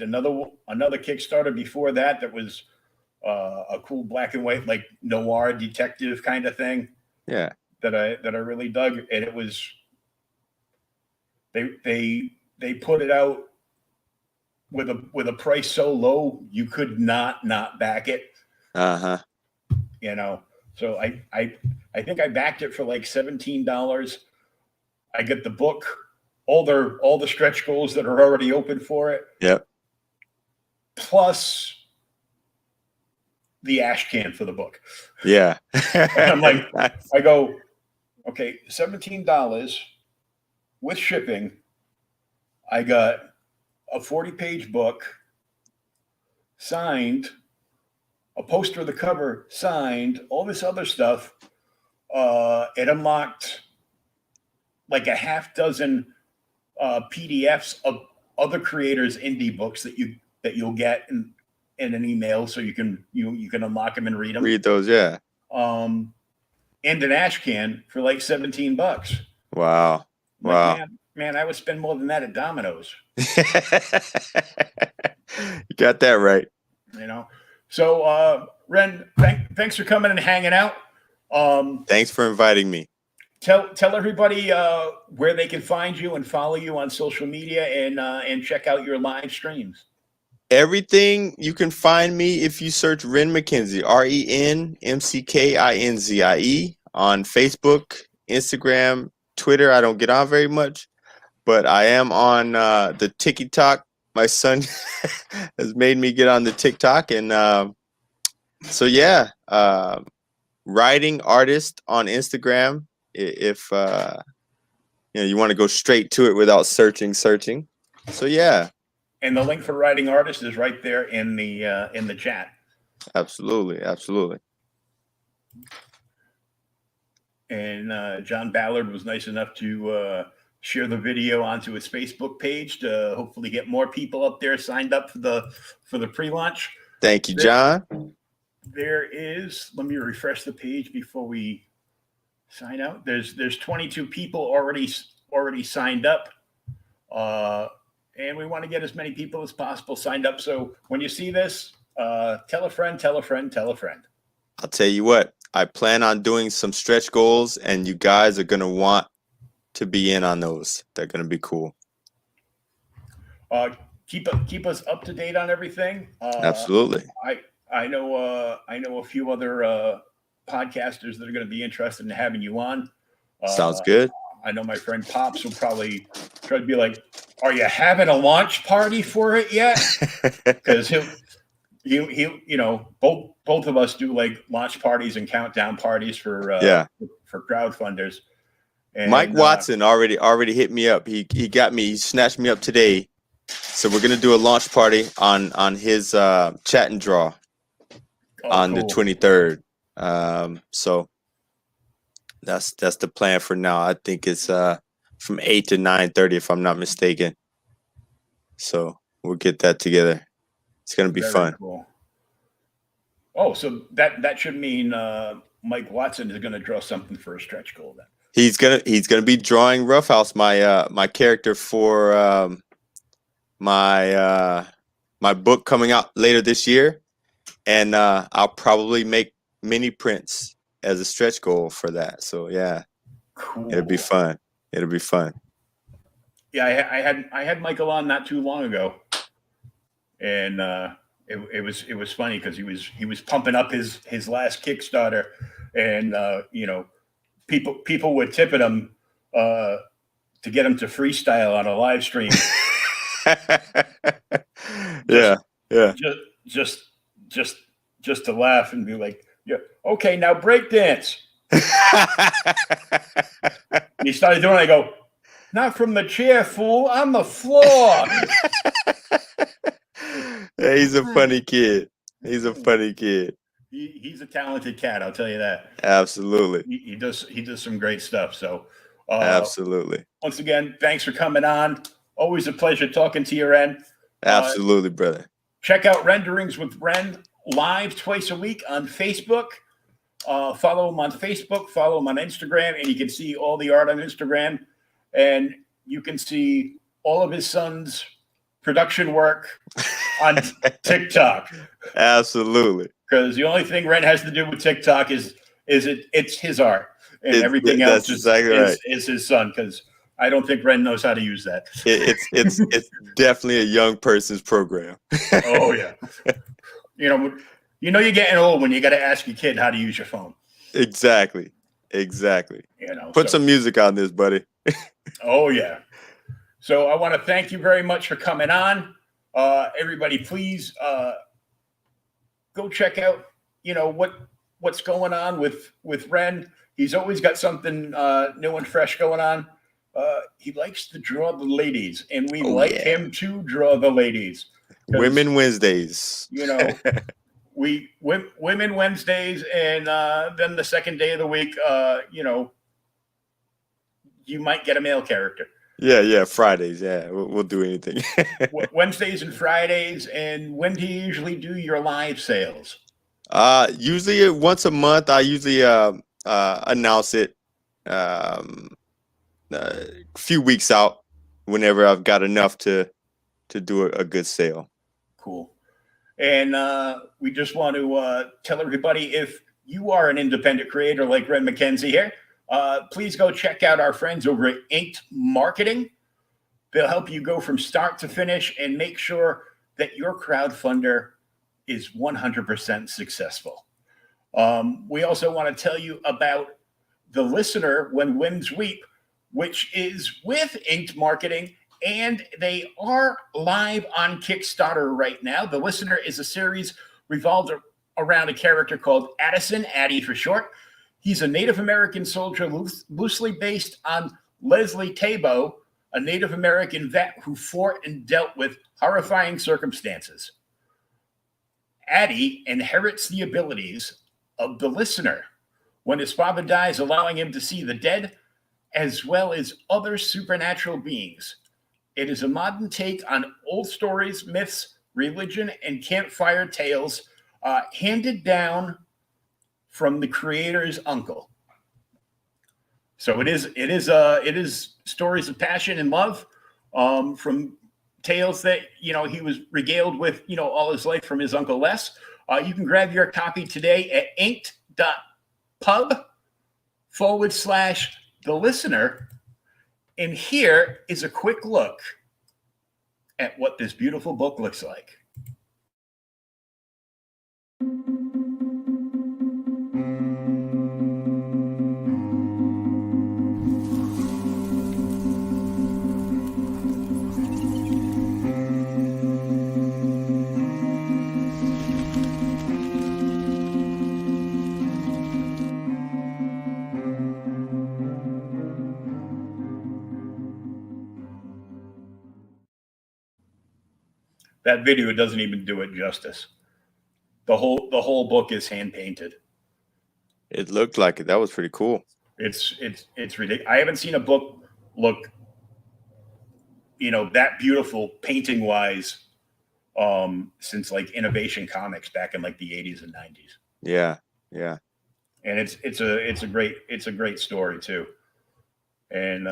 another Kickstarter before that was a cool black and white, like noir detective kind of thing. Yeah. That I really dug, and it was they put it out with a price so low you could not back it. Uh-huh. So I think I backed it for like $17. I get the book, all the stretch goals that are already open for it. Yep. Plus the ash can for the book. Yeah. And I'm like, I go, okay, $17 with shipping. I got a 40-page book signed, a poster of the cover signed, all this other stuff. It unlocked like a half dozen PDFs of other creators' indie books that you'll get in an email, so you can unlock them and read them. Read those, yeah. And an ash can for like $17. Wow. Wow. Like, man, I would spend more than that at Domino's. You got that right. So Ren, thanks for coming and hanging out. Thanks for inviting me. Tell everybody where they can find you and follow you on social media and check out your live streams. Everything you can find me if you search Ren McKenzie, RenMcKinzie on Facebook, Instagram, Twitter. I don't get on very much, but I am on the TikTok. My son has made me get on the TikTok, and So yeah, writing artist on Instagram. If you want to go straight to it without searching. So yeah, And the link for writing artist is right there in the chat. absolutely. And John Ballard was nice enough to share the video onto his Facebook page to hopefully get more people up there signed up for the pre-launch. Thank you, John. There is. Let me refresh the page before we sign out. There's 22 people already signed up, and we want to get as many people as possible signed up. So when you see this, tell a friend, tell a friend, tell a friend. I'll tell you what, I plan on doing some stretch goals, and you guys are going to want to be in on those. They're going to be cool. Keep us up to date on everything. Absolutely. I know a few other podcasters that are going to be interested in having you on. Sounds good. I know my friend Pops will probably try to be like, "Are you having a launch party for it yet?" Because he both of us do like launch parties and countdown parties for crowdfunders. And, Mike Watson already hit me up. He snatched me up today. So we're gonna do a launch party on his chat and draw on the 23rd. So that's the plan for now. I think it's from 8 to 9:30 if I'm not mistaken. So we'll get that together. It's gonna be fun. Cool. Oh, so that should mean Mike Watson is gonna draw something for a stretch goal then. He's gonna be drawing Roughhouse, my character for my book coming out later this year, and I'll probably make mini prints as a stretch goal for that. So yeah, cool. It'll be fun. Yeah, I had Michael on not too long ago, and it was funny because he was pumping up his last Kickstarter, and people were tipping him to get him to freestyle on a live stream. Just to laugh and be like, yeah, okay, now break dance. He started doing it. I go, not from the chair, fool, on the floor. Yeah, he's a funny kid. He's a talented cat, I'll tell you that. Absolutely. He does some great stuff. So absolutely. Once again, thanks for coming on. Always a pleasure talking to you, Ren. Absolutely, brother. Check out Renderings with Ren live twice a week on Facebook. Follow him on Facebook, follow him on Instagram, and you can see all the art on Instagram. And you can see all of his son's production work on TikTok. Absolutely. Because the only thing Ren has to do with TikTok is it's his art. And everything else is his son, because I don't think Ren knows how to use that. It's definitely a young person's program. Oh yeah. You're getting old when you got to ask your kid how to use your phone. Exactly. Put some music on this, buddy. Oh yeah. So I want to thank you very much for coming on. Everybody, please go check out what's going on with Ren. He's always got something new and fresh going on. He likes to draw the ladies, and we him to draw the ladies. Women Wednesdays. Women Wednesdays, and then the second day of the week, you might get a male character. Yeah, Fridays. Yeah, we'll do anything. Wednesdays and Fridays. And when do you usually do your live sales? Usually once a month. I usually announce it a few weeks out, whenever I've got enough to do a good sale. Cool. And we just want to tell everybody, if you are an independent creator like Ren McKenzie here, please go check out our friends over at Inked Marketing. They'll help you go from start to finish and make sure that your crowdfunder is 100% successful. We also want to tell you about the listener when winds weep, which is with Inked Marketing, and they are live on Kickstarter right now. The listener is a series revolved around a character called Addison, Addie for short. He's a Native American soldier loosely based on Leslie Tabo, a Native American vet who fought and dealt with horrifying circumstances. Addie inherits the abilities of the listener when his father dies, allowing him to see the dead as well as other supernatural beings. It is a modern take on old stories, myths, religion, and campfire tales handed down from the creator's uncle. So it is stories of passion and love from tales that, he was regaled with, all his life from his Uncle Les. You can grab your copy today at inked.pub/The Listener. And here is a quick look at what this beautiful book looks like. That video doesn't even do it justice. The whole book is hand painted. It looked like it. That was pretty cool. It's ridiculous. I haven't seen a book look, that beautiful painting wise, since like Innovation Comics back in like the 80s and 90s. Yeah. And it's a great story too. And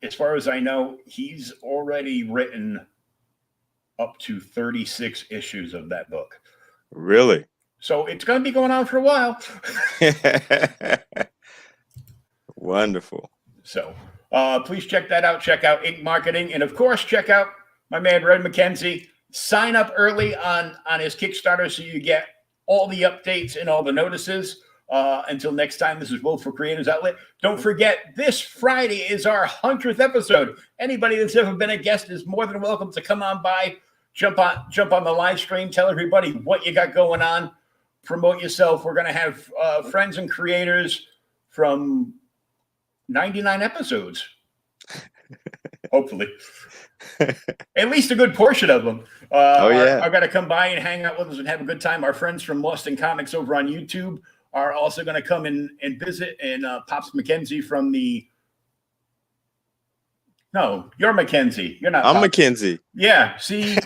as far as I know, he's already written up to 36 issues of that book. Really? So it's going to be going on for a while. Wonderful. So please check that out. Check out Ink Marketing. And of course, check out my man, Red McKenzie. Sign up early on his Kickstarter so you get all the updates and all the notices. Until next time, this is Wolf for Creators Outlet. Don't forget, this Friday is our 100th episode. Anybody that's ever been a guest is more than welcome to come on by, jump on the live stream, tell everybody what you got going on, promote yourself. We're going to have friends and creators from 99 episodes, hopefully. At least a good portion of them are going to come by and hang out with us and have a good time. Our friends from Lost in Comics over on YouTube are also going to come and visit. And Pops McKenzie from the... No, you're McKenzie. You're not. I'm Pops. McKenzie. Yeah, see?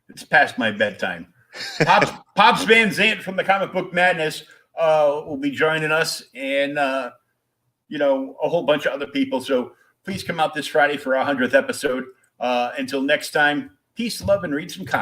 It's past my bedtime. Pops Van Zant from the Comic Book Madness will be joining us, and a whole bunch of other people. So please come out this Friday for our 100th episode. Until next time, peace, love, and read some comics.